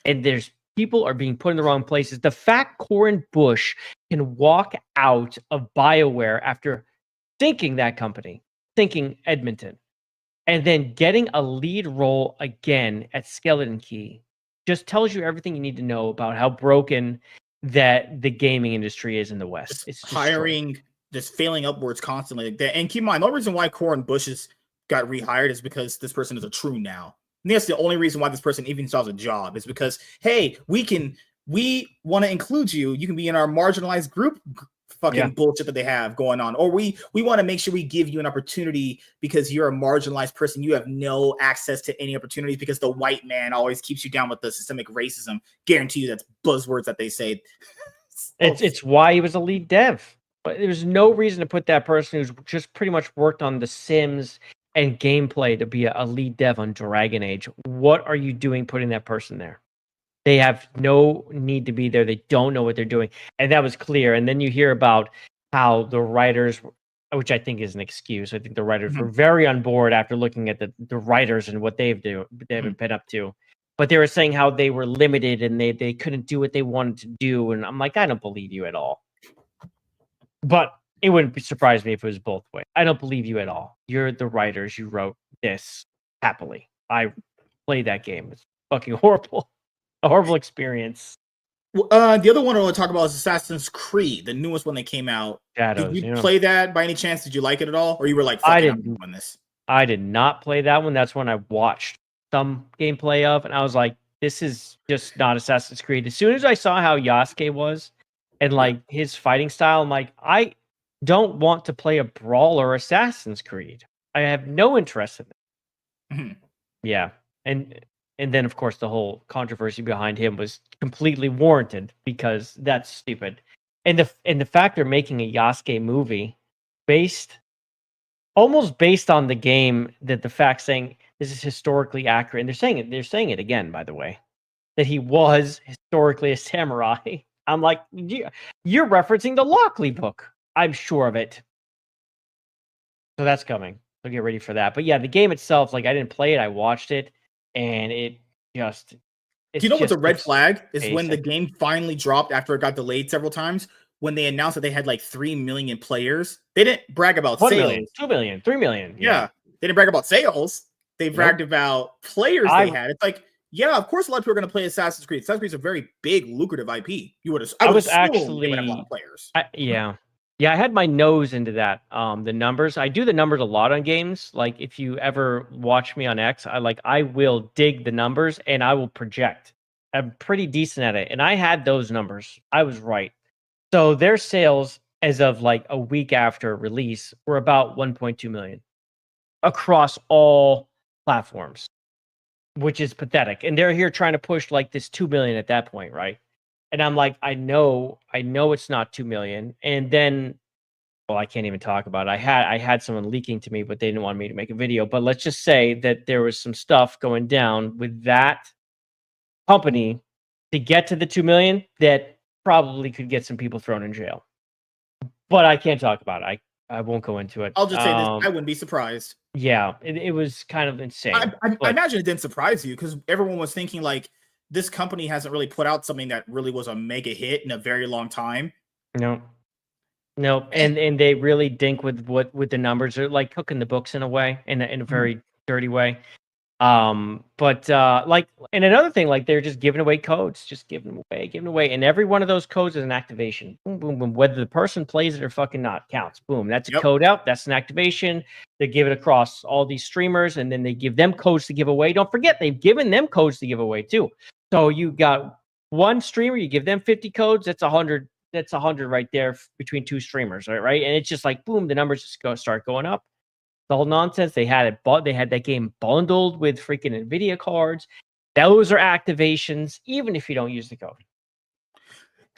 And there's people are being put in the wrong places. The fact Corin Bush can walk out of BioWare after thinking that company, thinking Edmonton, and then getting a lead role again at Skeleton Key just tells you everything you need to know about how broken that the gaming industry is in the West. Just It's destroyed. hiring, just failing upwards constantly. And keep in mind, the only reason why Corin Bush got rehired is because this person is a true now. And that's the only reason why this person even still has a job, is because, hey, we want to include you. You can be in our marginalized group fucking bullshit that they have going on. Or we want to make sure we give you an opportunity because you're a marginalized person. You have no access to any opportunities because the white man always keeps you down with the systemic racism. Guarantee you that's buzzwords that they say. It's why he was a lead dev. But there's no reason to put that person who's just pretty much worked on The Sims and gameplay to be a lead dev on Dragon Age. What are you doing putting that person there? They have no need to be there. They don't know what they're doing. And that was clear. And then you hear about how the writers, which I think is an excuse. I think the writers were very on board after looking at the writers and what they've been up to. But they were saying how they were limited and they couldn't do what they wanted to do. And I'm like, I don't believe you at all. But it wouldn't surprise me if it was both ways. I don't believe you at all. You're the writers. You wrote this happily. I played that game. It's fucking horrible. A horrible experience. The other one I want to talk about is Assassin's Creed, the newest one that came out. Shadows, did you play that by any chance? Did you like it at all? Or you were like, I fucking, I'm doing this? I did not play that one. That's when I watched some gameplay of, and I was like, this is just not Assassin's Creed. As soon as I saw how Yasuke was and like his fighting style, I'm like, I don't want to play a brawler Assassin's Creed. I have no interest in it. Mm-hmm. Yeah. And then of course the whole controversy behind him was completely warranted because that's stupid. And the fact they're making a Yasuke movie almost based on the game, that the fact saying this is historically accurate, and they're saying it again, by the way, that he was historically a samurai. I'm like, you're referencing the Lockley book. I'm sure of it. So that's coming. So get ready for that. But yeah, the game itself, like I didn't play it, I watched it, and it just. Do you know what's a red flag? Is when the game finally dropped after it got delayed several times. When they announced that they had like 3 million players, they didn't brag about 1 sales. million, 2 million, 3 million. Yeah. They didn't brag about sales. They bragged about players they had. It's like, yeah, of course a lot of people are going to play Assassin's Creed. Assassin's Creed is a very big, lucrative IP. I was actually, they would have a lot of players. Yeah, I had my nose into that. The numbers. I do the numbers a lot on games. Like if you ever watch me on X, I will dig the numbers and I will project. I'm pretty decent at it. And I had those numbers. I was right. So their sales as of like a week after release were about 1.2 million across all platforms, which is pathetic. And they're here trying to push like this 2 million at that point, right? And I'm like, I know it's not 2 million. And then, well, I can't even talk about it. I had someone leaking to me, but they didn't want me to make a video. But let's just say that there was some stuff going down with that company to get to the 2 million that probably could get some people thrown in jail. But I can't talk about it. I won't go into it. I'll just say this. I wouldn't be surprised. Yeah, it was kind of insane. I imagine it didn't surprise you because everyone was thinking like this company hasn't really put out something that really was a mega hit in a very long time. No. And they really dink with the numbers. They're like cooking the books in a way, in a very dirty way. But like, and another thing, like they're just giving away codes, giving them away, and every one of those codes is an activation. Boom, boom, boom. Whether the person plays it or fucking not counts. Boom, that's a code out. That's an activation. They give it across all these streamers, and then they give them codes to give away. Don't forget, they've given them codes to give away too. So you got one streamer, you give them 50 codes. That's 100. That's 100 right there between two streamers, right? And it's just like boom, the numbers just start going up. The whole nonsense. They had it, but they had that game bundled with freaking Nvidia cards. Those are activations, even if you don't use the code.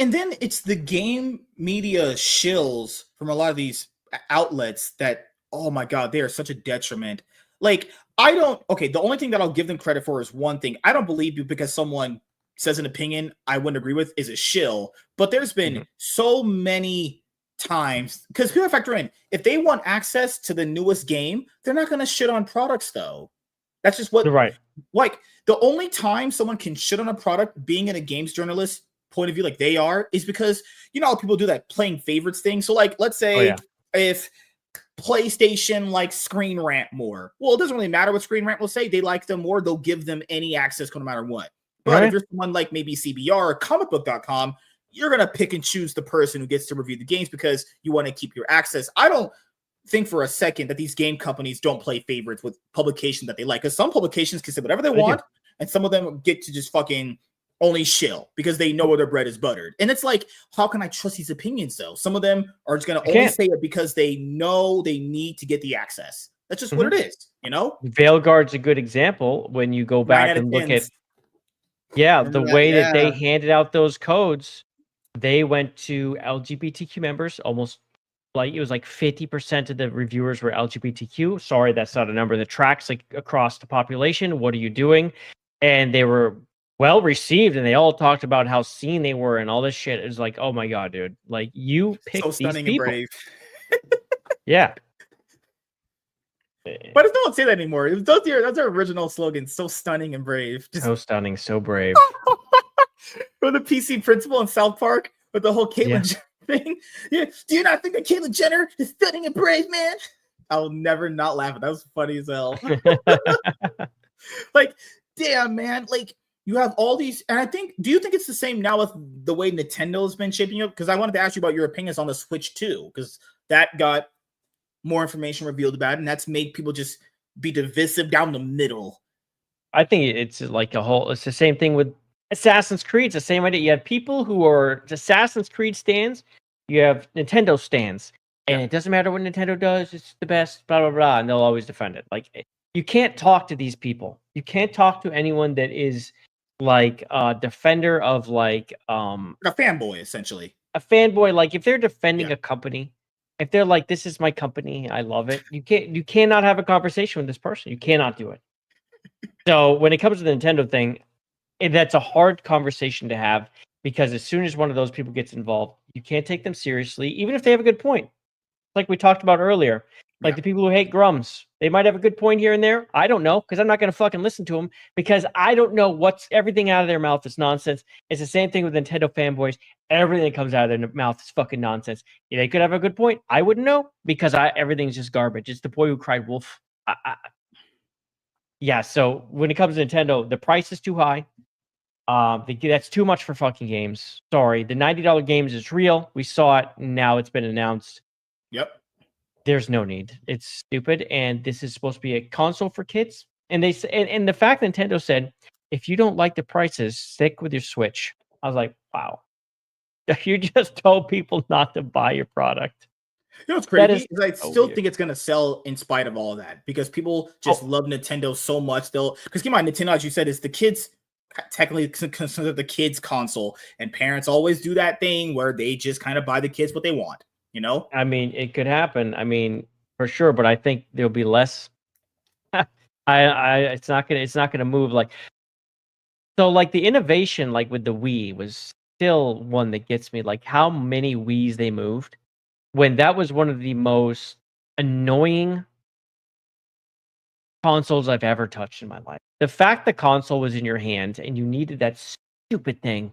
And then it's the game media shills from a lot of these outlets that, oh my God, they are such a detriment. Like, the only thing that I'll give them credit for is one thing. I don't believe you because someone says an opinion I wouldn't agree with is a shill. But there's been so many times, because people factor in, if they want access to the newest game, they're not going to shit on products though. That's just what, right. Like the only time someone can shit on a product, being in a games journalist point of view, like they are, is because you know how people do that playing favorites thing. So like, let's say if PlayStation likes Screen Rant more. Well, it doesn't really matter what Screen Rant will say. They like them more. They'll give them any access no matter what. But if you're someone like maybe CBR or comicbook.com, you're going to pick and choose the person who gets to review the games because you want to keep your access. I don't think for a second that these game companies don't play favorites with publications that they like. Because some publications can say whatever they want, and some of them get to just fucking only shill because they know where their bread is buttered. And it's like, how can I trust these opinions though? Some of them are just going to only say it because they know they need to get the access. That's just what it is, you know? Veilguard's a good example when you go back and look at the way that they handed out those codes. They went to LGBTQ members, almost like it was like 50% of the reviewers were LGBTQ. Sorry, that's not a number that tracks like across the population. What are you doing? And they were well received, and they all talked about how seen they were and all this shit. It was like, oh my god, dude! Like you picked so stunning these people. And brave. Yeah. But it don't say that anymore. That's our original slogan. So stunning and brave. Just so stunning, so brave. Or the PC principal in South Park with the whole Caitlyn Jenner thing. Yeah. Do you not think that Caitlyn Jenner is stunning and brave, man? I'll never not laugh at that. Was funny as hell. Like, damn, man. Like, you have all these, and I think, do you think it's the same now with the way Nintendo's been shaping up? Because I wanted to ask you about your opinions on the Switch too, because that got more information revealed about it, and that's made people just be divisive down the middle. I think it's like it's the same thing with Assassin's Creed. It's the same idea. You have people who are Assassin's Creed stands, you have Nintendo stands, and it doesn't matter what Nintendo does, it's the best, blah, blah, blah, and they'll always defend it. Like, you can't talk to these people. You can't talk to anyone that is like a defender of like a fanboy, essentially. A fanboy, like if they're defending a company, if they're like, this is my company, I love it, you cannot have a conversation with this person. You cannot do it. So when it comes to the Nintendo thing, that's a hard conversation to have, because as soon as one of those people gets involved, you can't take them seriously, even if they have a good point. Like we talked about earlier, like the people who hate Grums, they might have a good point here and there. I don't know, because I'm not going to fucking listen to them, because I don't know what's everything out of their mouth is nonsense. It's the same thing with Nintendo fanboys. Everything that comes out of their mouth is fucking nonsense. Yeah, they could have a good point. I wouldn't know, because everything's just garbage. It's the boy who cried wolf. Yeah, so when it comes to Nintendo, the price is too high. That's too much for fucking games. Sorry, the $90 games is real. We saw it. Now it's been announced. Yep. There's no need. It's stupid, and this is supposed to be a console for kids. And they and the fact Nintendo said, if you don't like the prices, stick with your Switch. I was like, wow, you just told people not to buy your product. You know what's crazy? Is I still think it's gonna sell in spite of all of that, because people just love Nintendo so much. Because keep in mind, Nintendo, as you said, is the kids. Technically considered the kids console, and parents always do that thing where they just kind of buy the kids what they want, you know? I mean, it could happen. I mean, for sure, but I think there'll be less. It's not gonna move like. So like the innovation, like with the Wii, was still one that gets me. Like how many Wiis they moved, when that was one of the most annoying consoles I've ever touched in my life. The fact the console was in your hand and you needed that stupid thing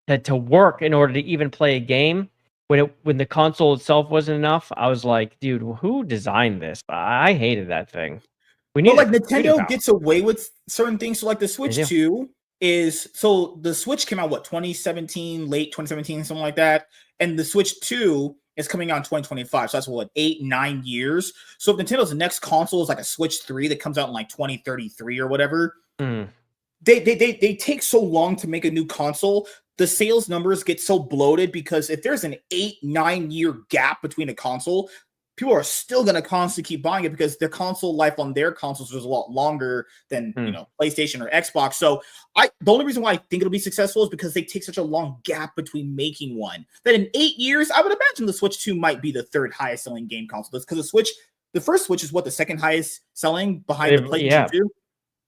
to work in order to even play a game, when the console itself wasn't enough, I was like, dude, who designed this? I hated that thing. Like Nintendo gets away with certain things. So like the Switch 2 the Switch came out 2017, late 2017, something like that, and the Switch 2 is coming out in 2025. So that's 8-9 years. So if Nintendo's next console is like a Switch 3 that comes out in like 2033 or whatever, they take so long to make a new console. The sales numbers get so bloated because if there's an 8-9 year gap between a console, people are still going to constantly keep buying it because the console life on their consoles is a lot longer than PlayStation or Xbox. So the only reason why I think it'll be successful is because they take such a long gap between making one. That in 8 years, I would imagine the Switch 2 might be the third highest selling game console. Because the first Switch is the second highest selling behind the PlayStation 2?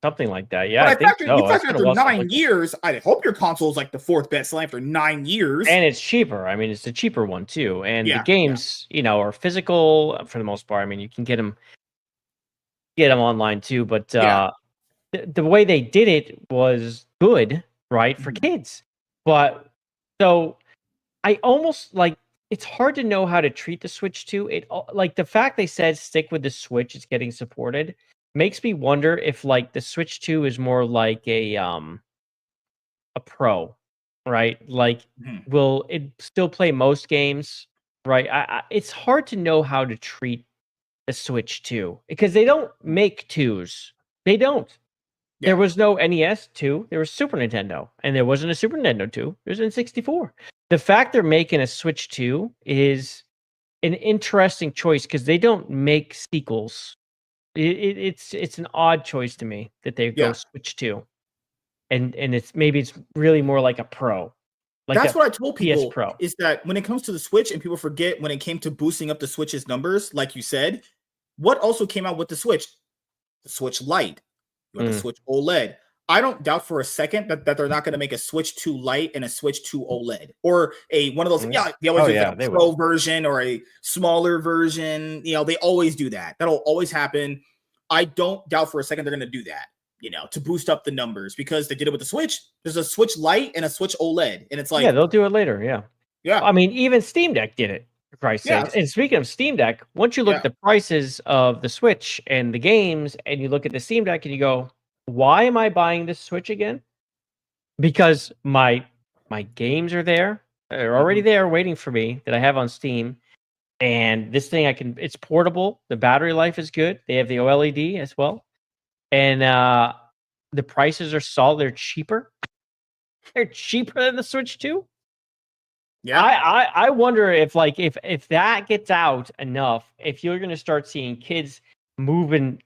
Something like that, yeah. But I think you factor after 9 years, I hope your console is like the fourth best selling after 9 years. And it's cheaper. I mean, it's a cheaper one too. And the games, are physical for the most part. I mean, you can get them online too. But the way they did it was good, right, for kids. But so I almost like it's hard to know how to treat the Switch 2. It like the fact they said stick with the Switch is getting supported makes me wonder if like the Switch 2 is more like a Pro, right? Like, Mhm. will it still play most games, right? It's hard to know how to treat the Switch 2 because they don't make twos. They don't. There Yeah. was no NES 2. There was Super Nintendo, and there wasn't a Super Nintendo 2. There's an 64. The fact they're making a Switch 2 is an interesting choice because they don't make sequels. It's an odd choice to me that they go Yeah. Switch 2, and it's really more like a Pro, like That's a what I told PS people Pro. is that when it comes to the Switch, and people forget when it came to boosting up the Switch's numbers, like you said, what also came out with the Switch? The Switch Lite. You got the Mm. Switch OLED. I don't doubt for a second that they're not going to make a Switch 2 Lite and a Switch 2 OLED or a one of those. Yeah, they always Oh do yeah, like they a Pro will. version or a smaller version. They always do that. That'll always happen. I don't doubt for a second they're going to do that. To boost up the numbers because they did it with the Switch. There's a Switch Lite and a Switch OLED, and it's Yeah, like, they'll do it later. Yeah. yeah, I mean, even Steam Deck did it, for Christ's yeah, sakes. And speaking of Steam Deck, once you look at yeah. the prices of the Switch and the games, and you look at the Steam Deck and you go, why am I buying this Switch again? Because my games are there. They're already Mhm. there waiting for me that I have on Steam. And this thing it's portable. The battery life is good. They have the OLED as well. And the prices are solid. They're cheaper. They're cheaper than the Switch 2. Yeah. I wonder if if that gets out enough, if you're gonna start seeing kids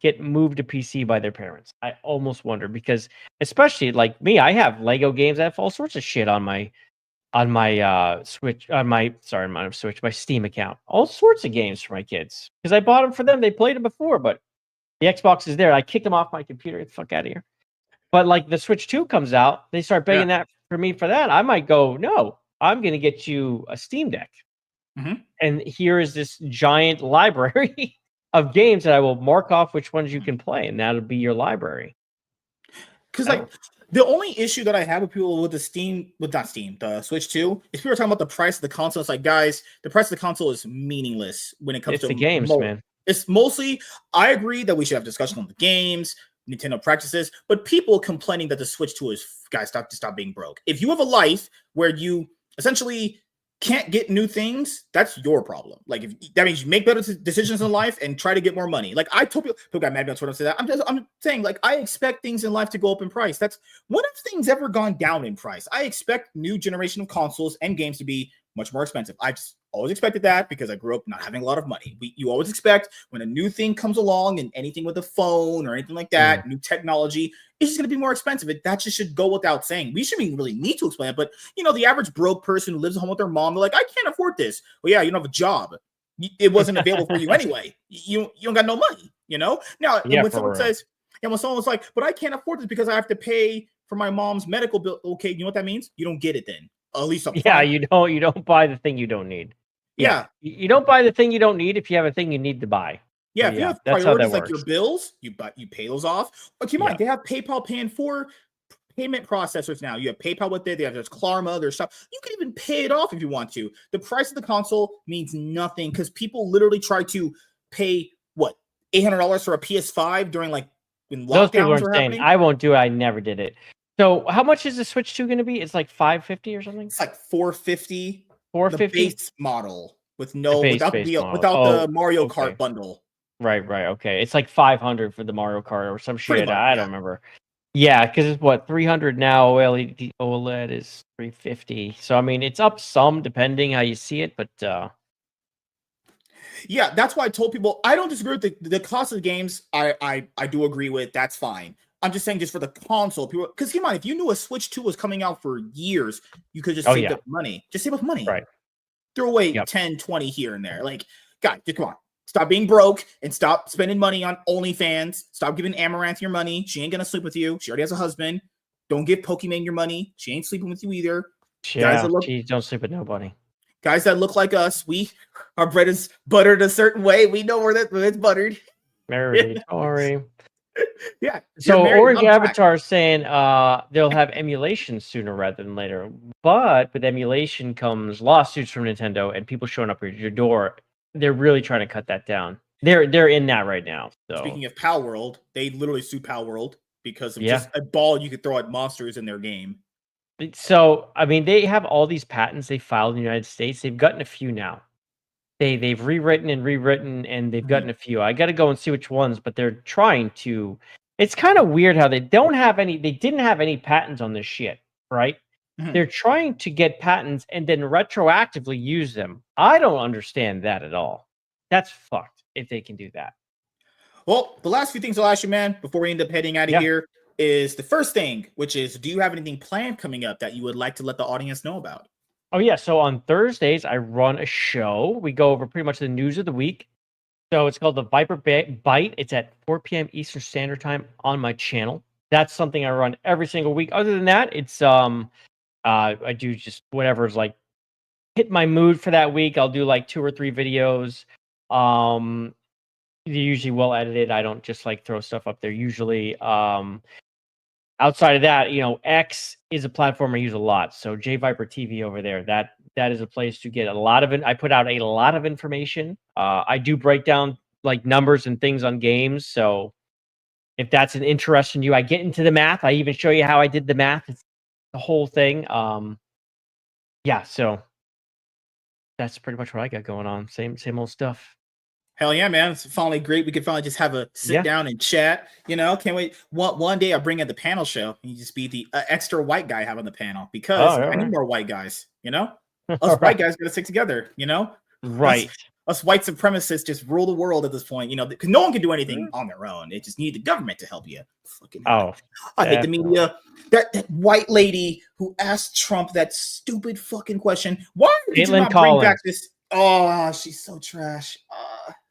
get moved to PC by their parents. I almost wonder because especially like me, I have Lego games, I have all sorts of shit on my Switch on my Switch, my Steam account. All sorts of games for my kids. Because I bought them for them. They played them before, but the Xbox is there. I kicked them off my computer. Get the fuck out of here. But like the Switch 2 comes out, they start Yeah. begging that for me for that. I might go, no, I'm gonna get you a Steam Deck. Mhm. And here is this giant library of games that I will mark off which ones you can play, and that'll be your library. Because Oh, the only issue that I have with people with the Switch 2 is people are talking about the price of the console. It's like, guys, the price of the console is meaningless when it comes it's to the games, man. It's mostly. I agree that we should have discussion on the games, Nintendo practices, but people complaining that the Switch 2 is, guys, stop being broke. If you have a life where you essentially can't get new things, that's your problem. Like, if that means you make better decisions in life and try to get more money. Like, I told people got mad at me on Twitter and said that. I'm saying, like, I expect things in life to go up in price. That's when have things ever gone down in price? I expect new generation of consoles and games to be much more expensive. I just always expected that because I grew up not having a lot of money. You always expect when a new thing comes along and anything with a phone or anything like that, new technology, it's just going to be more expensive. That just should go without saying. We shouldn't even really need to explain it, but the average broke person who lives at home with their mom, they're like, I can't afford this. Well, yeah, you don't have a job. It wasn't available for you anyway. You don't got no money, Now, Yeah, when for someone real. says, and when someone's like, but I can't afford this because I have to pay for my mom's medical bill. Okay, you know what that means? You don't get it then. At least up Yeah, front. you don't buy the thing you don't need. Yeah, Yeah. you don't buy the thing you don't need if you have a thing you need to buy. Yeah, So if you yeah, have that's how that priorities like your works. bills, you pay those off. But keep in Yeah, mind, they have PayPal paying for payment processors now. You have PayPal with it. They have there's Klarna, there's stuff. You can even pay it off if you want to. The price of the console means nothing because people literally try to pay what $800 for a PS5 during like when those people are lockdowns were insane. happening. I won't do it. I never did it. So how much is the Switch 2 going to be? It's like 550 or something. It's like 450, the 450. base model with The no base model. without Oh, the Mario okay. Kart bundle. Right. Okay. It's like 500 for the Mario Kart or some Pretty shit. much, I don't yeah. remember. Yeah, because it's what 300 now. OLED is 350. So I mean, it's up some depending how you see it, but Yeah, that's why I told people I don't disagree with the cost of the games. I do agree with that's fine. I'm just saying just for the console, people because keep in mind if you knew a Switch 2 was coming out for years, you could just save up money. Just save up money. right. Throw away Yep. 10, 20 here and there. Like, guys, just come on. Stop being broke and stop spending money on OnlyFans. Stop giving Amaranth your money. She ain't gonna sleep with you. She already has a husband. Don't give Pokemon your money. She ain't sleeping with you either. Yeah, geez, don't sleep with nobody. Guys that look like us, our bread is buttered a certain way. We know where it's buttered. Very sorry. Yeah, you're So married. And Orange I'm Jack. Avatar is saying they'll have emulation sooner rather than later. But with emulation comes lawsuits from Nintendo and people showing up at your door. They're really trying to cut that down. They're in that right now. So Speaking of Pal World, they literally sued Pal World because of yeah. just a ball you could throw at monsters in their game. So I mean, they have all these patents they filed in the United States. They've gotten a few now. They've rewritten and rewritten, and they've Mhm. gotten a few. I got to go and see which ones, but they're trying to. It's kind of weird how they don't have any. They didn't have any patents on this shit, right? Mhm. They're trying to get patents and then retroactively use them. I don't understand that at all. That's fucked if they can do that. Well, the last few things I'll ask you, man, before we end up heading out of Yeah. here, is the first thing, which is, do you have anything planned coming up that you would like to let the audience know about? Oh yeah. So on Thursdays, I run a show. We go over pretty much the news of the week. So it's called the Bite. It's at 4 p.m. Eastern Standard Time on my channel. That's something I run every single week. Other than that, it's I do just whatever's like hit my mood for that week. I'll do like 2 or 3 videos. They're usually well edited. I don't just like throw stuff up there usually. Outside of that, X is a platform I use a lot. So J Viper TV over there, that is a place to get a lot of it. I put out a lot of information. I do break down like numbers and things on games. So if that's an interest in you, I get into the math. I even show you how I did the math. It's the whole thing. Yeah, so that's pretty much what I got going on. Same old stuff. Hell yeah, man. It's finally great. We could finally just have a sit Yeah. down and chat. Can't wait. One day I'll bring at the panel show and you just be the extra white guy having the panel Oh, because all I need right. more white guys. Us All white right. guys got to stick together. Right. Us white supremacists just rule the world at this point, because no one can do anything Sure. on their own. They just need the government to help you. Fucking Oh, I hate the definitely. media. That white lady who asked Trump that stupid fucking question. Why did you Caitlin not bring back Collins. this? Oh, she's so trash.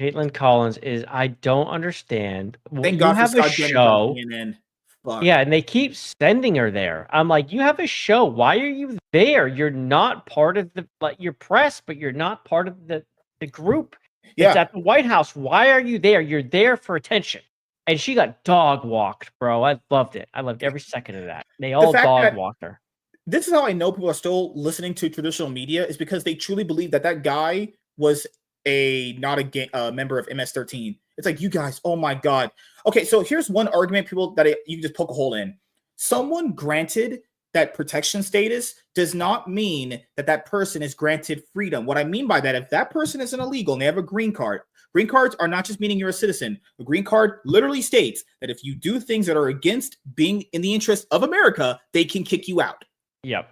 Caitlin Collins is I don't understand. Well, Thank you God for have a Scott Jennings on show. CNN. Fuck. Yeah, and they keep sending her there. I'm like, you have a show. Why are you there? You're not part of the you're press, but you're not part of the group that's Yeah. at the White House. Why are you there? You're there for attention. And she got dog walked, bro. I loved it. I loved every second of that. They The all fact dog that walked her. this is how I know people are still listening to traditional media is because they truly believe that guy was not a member of MS-13. It's like, you guys, oh my God. Okay, so here's one argument people that you can just poke a hole in. Someone granted that protection status does not mean that person is granted freedom. What I mean by that, if that person is an illegal and they have a green cards are not just meaning you're a citizen. A green card literally states that if you do things that are against being in the interest of America, they can kick you out. Yep.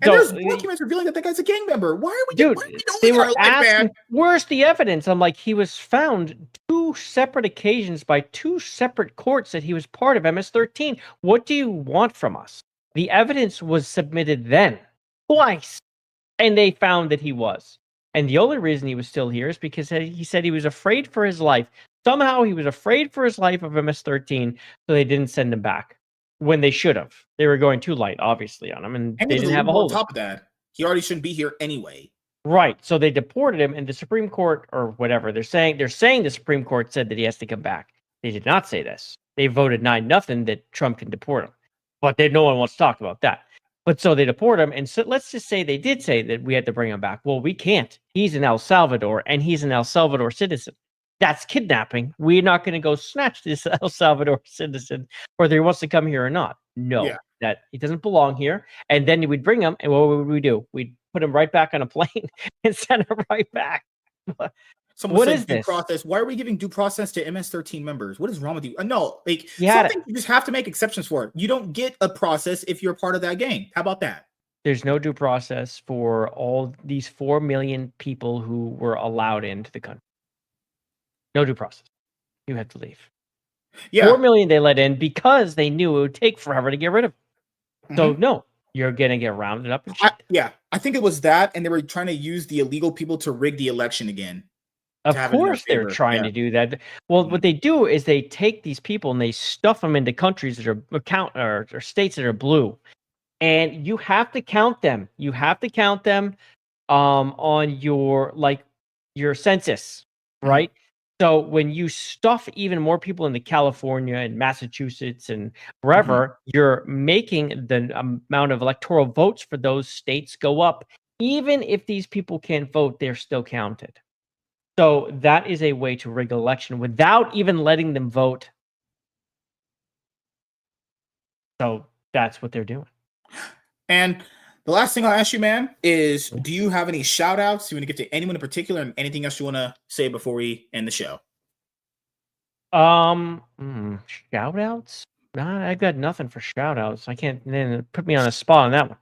And So, there's documents revealing that guy's a gang member. Why are we dude, doing they our were life, asking, man? where's the evidence? I'm like, he was found 2 separate occasions by 2 separate courts that he was part of MS-13. What do you want from us? The evidence was submitted then, twice, and they found that he was. And the only reason he was still here is because he said he was afraid for his life. Somehow he was afraid for his life of MS-13, so they didn't send him back when they should have. They were going too light, obviously, on him, and And they he was didn't have a illegal on hold of him. top of that. He already shouldn't be here anyway. Right. So they deported him, and the Supreme Court, or whatever, they're saying the Supreme Court said that he has to come back. They did not say this. They voted 9-0 that Trump can deport him. But no one wants to talk about that. But so they deport him, and so let's just say they did say that we had to bring him back. Well, we can't. He's in El Salvador, and he's an El Salvador citizen. That's kidnapping. We're not going to go snatch this El Salvador citizen, whether he wants to come here or not. No, Yeah. that he doesn't belong here. And then we'd bring him, and what would we do? We'd put him right back on a plane and send him right back. Someone What said is due this? process. Why are we giving due process to MS-13 members? What is wrong with you? No, like He had something you just have to make exceptions for. You don't get a process if you're part of that gang. How about that? There's no due process for all these 4 million people who were allowed into the country. No due process. You have to leave. Yeah. 4 million they let in because they knew it would take forever to get rid of them. So no, you're gonna get rounded up and shit. I think it was that, and they were trying to use the illegal people to rig the election again. Of course they're trying to do that. Well, what they do is they take these people and they stuff them into countries that are or states that are blue. And you have to count them. You have to count them on your census, right? So when you stuff even more people into California and Massachusetts and wherever, you're making the amount of electoral votes for those states go up. Even if these people can't vote, they're still counted. So that is a way to rig election without even letting them vote. So that's what they're doing. And the last thing I'll ask you, man, is do you have any shout outs you want to give to anyone in particular and anything else you want to say before we end the show? Shout outs? Nah, I got nothing for shout outs. I can't then put me on a spot on that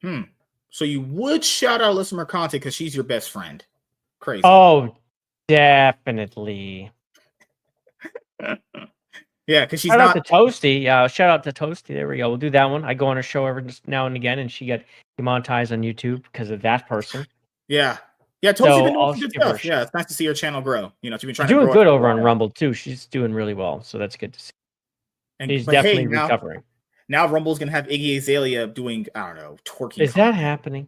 one. So you would shout out Alyssa Mercante because she's your best friend. Crazy. Oh, definitely. Yeah, because she's shout not. out to Toasty. Shout out to Toasty. There we go. We'll do that one. I go on her show every now and again, and she got demonetized on YouTube because of that person. Yeah. Yeah, Toasty So been doing I'll some good give her a stuff. Yeah, it's nice to see her channel grow. You know, she's been trying She's to doing grow good it for a over on while. Rumble too. She's doing really well, so that's good to see. She's But definitely hey, recovering. Now Rumble's gonna have Iggy Azalea doing, I don't know, twerking. Is that happening?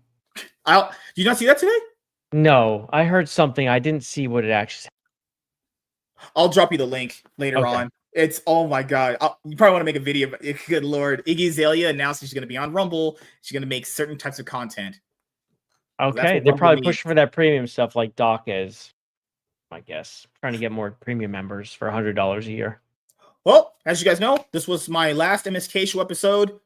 Did you not see that today? No, I heard something. I didn't see what it actually. I'll drop you the link later on. It's, oh my god, you probably want to make a video. But good lord, Iggy Azalea announced she's going to be on Rumble. She's going to make certain types of content. Okay, they're probably pushing for that premium stuff like Doc is. I guess trying to get more premium members for $100 a year. Well, as you guys know, this was my last MSK show episode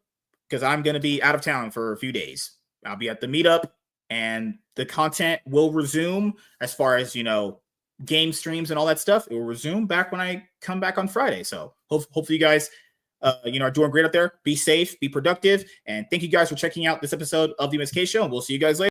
because I'm going to be out of town for a few days. I'll be at the meetup, and the content will resume as far as, you know, game streams and all that stuff. It will resume back when I come back on Friday. So hopefully you guys are doing great up there. Be safe, be productive, and thank you guys for checking out this episode of the MSK Show, and we'll see you guys later.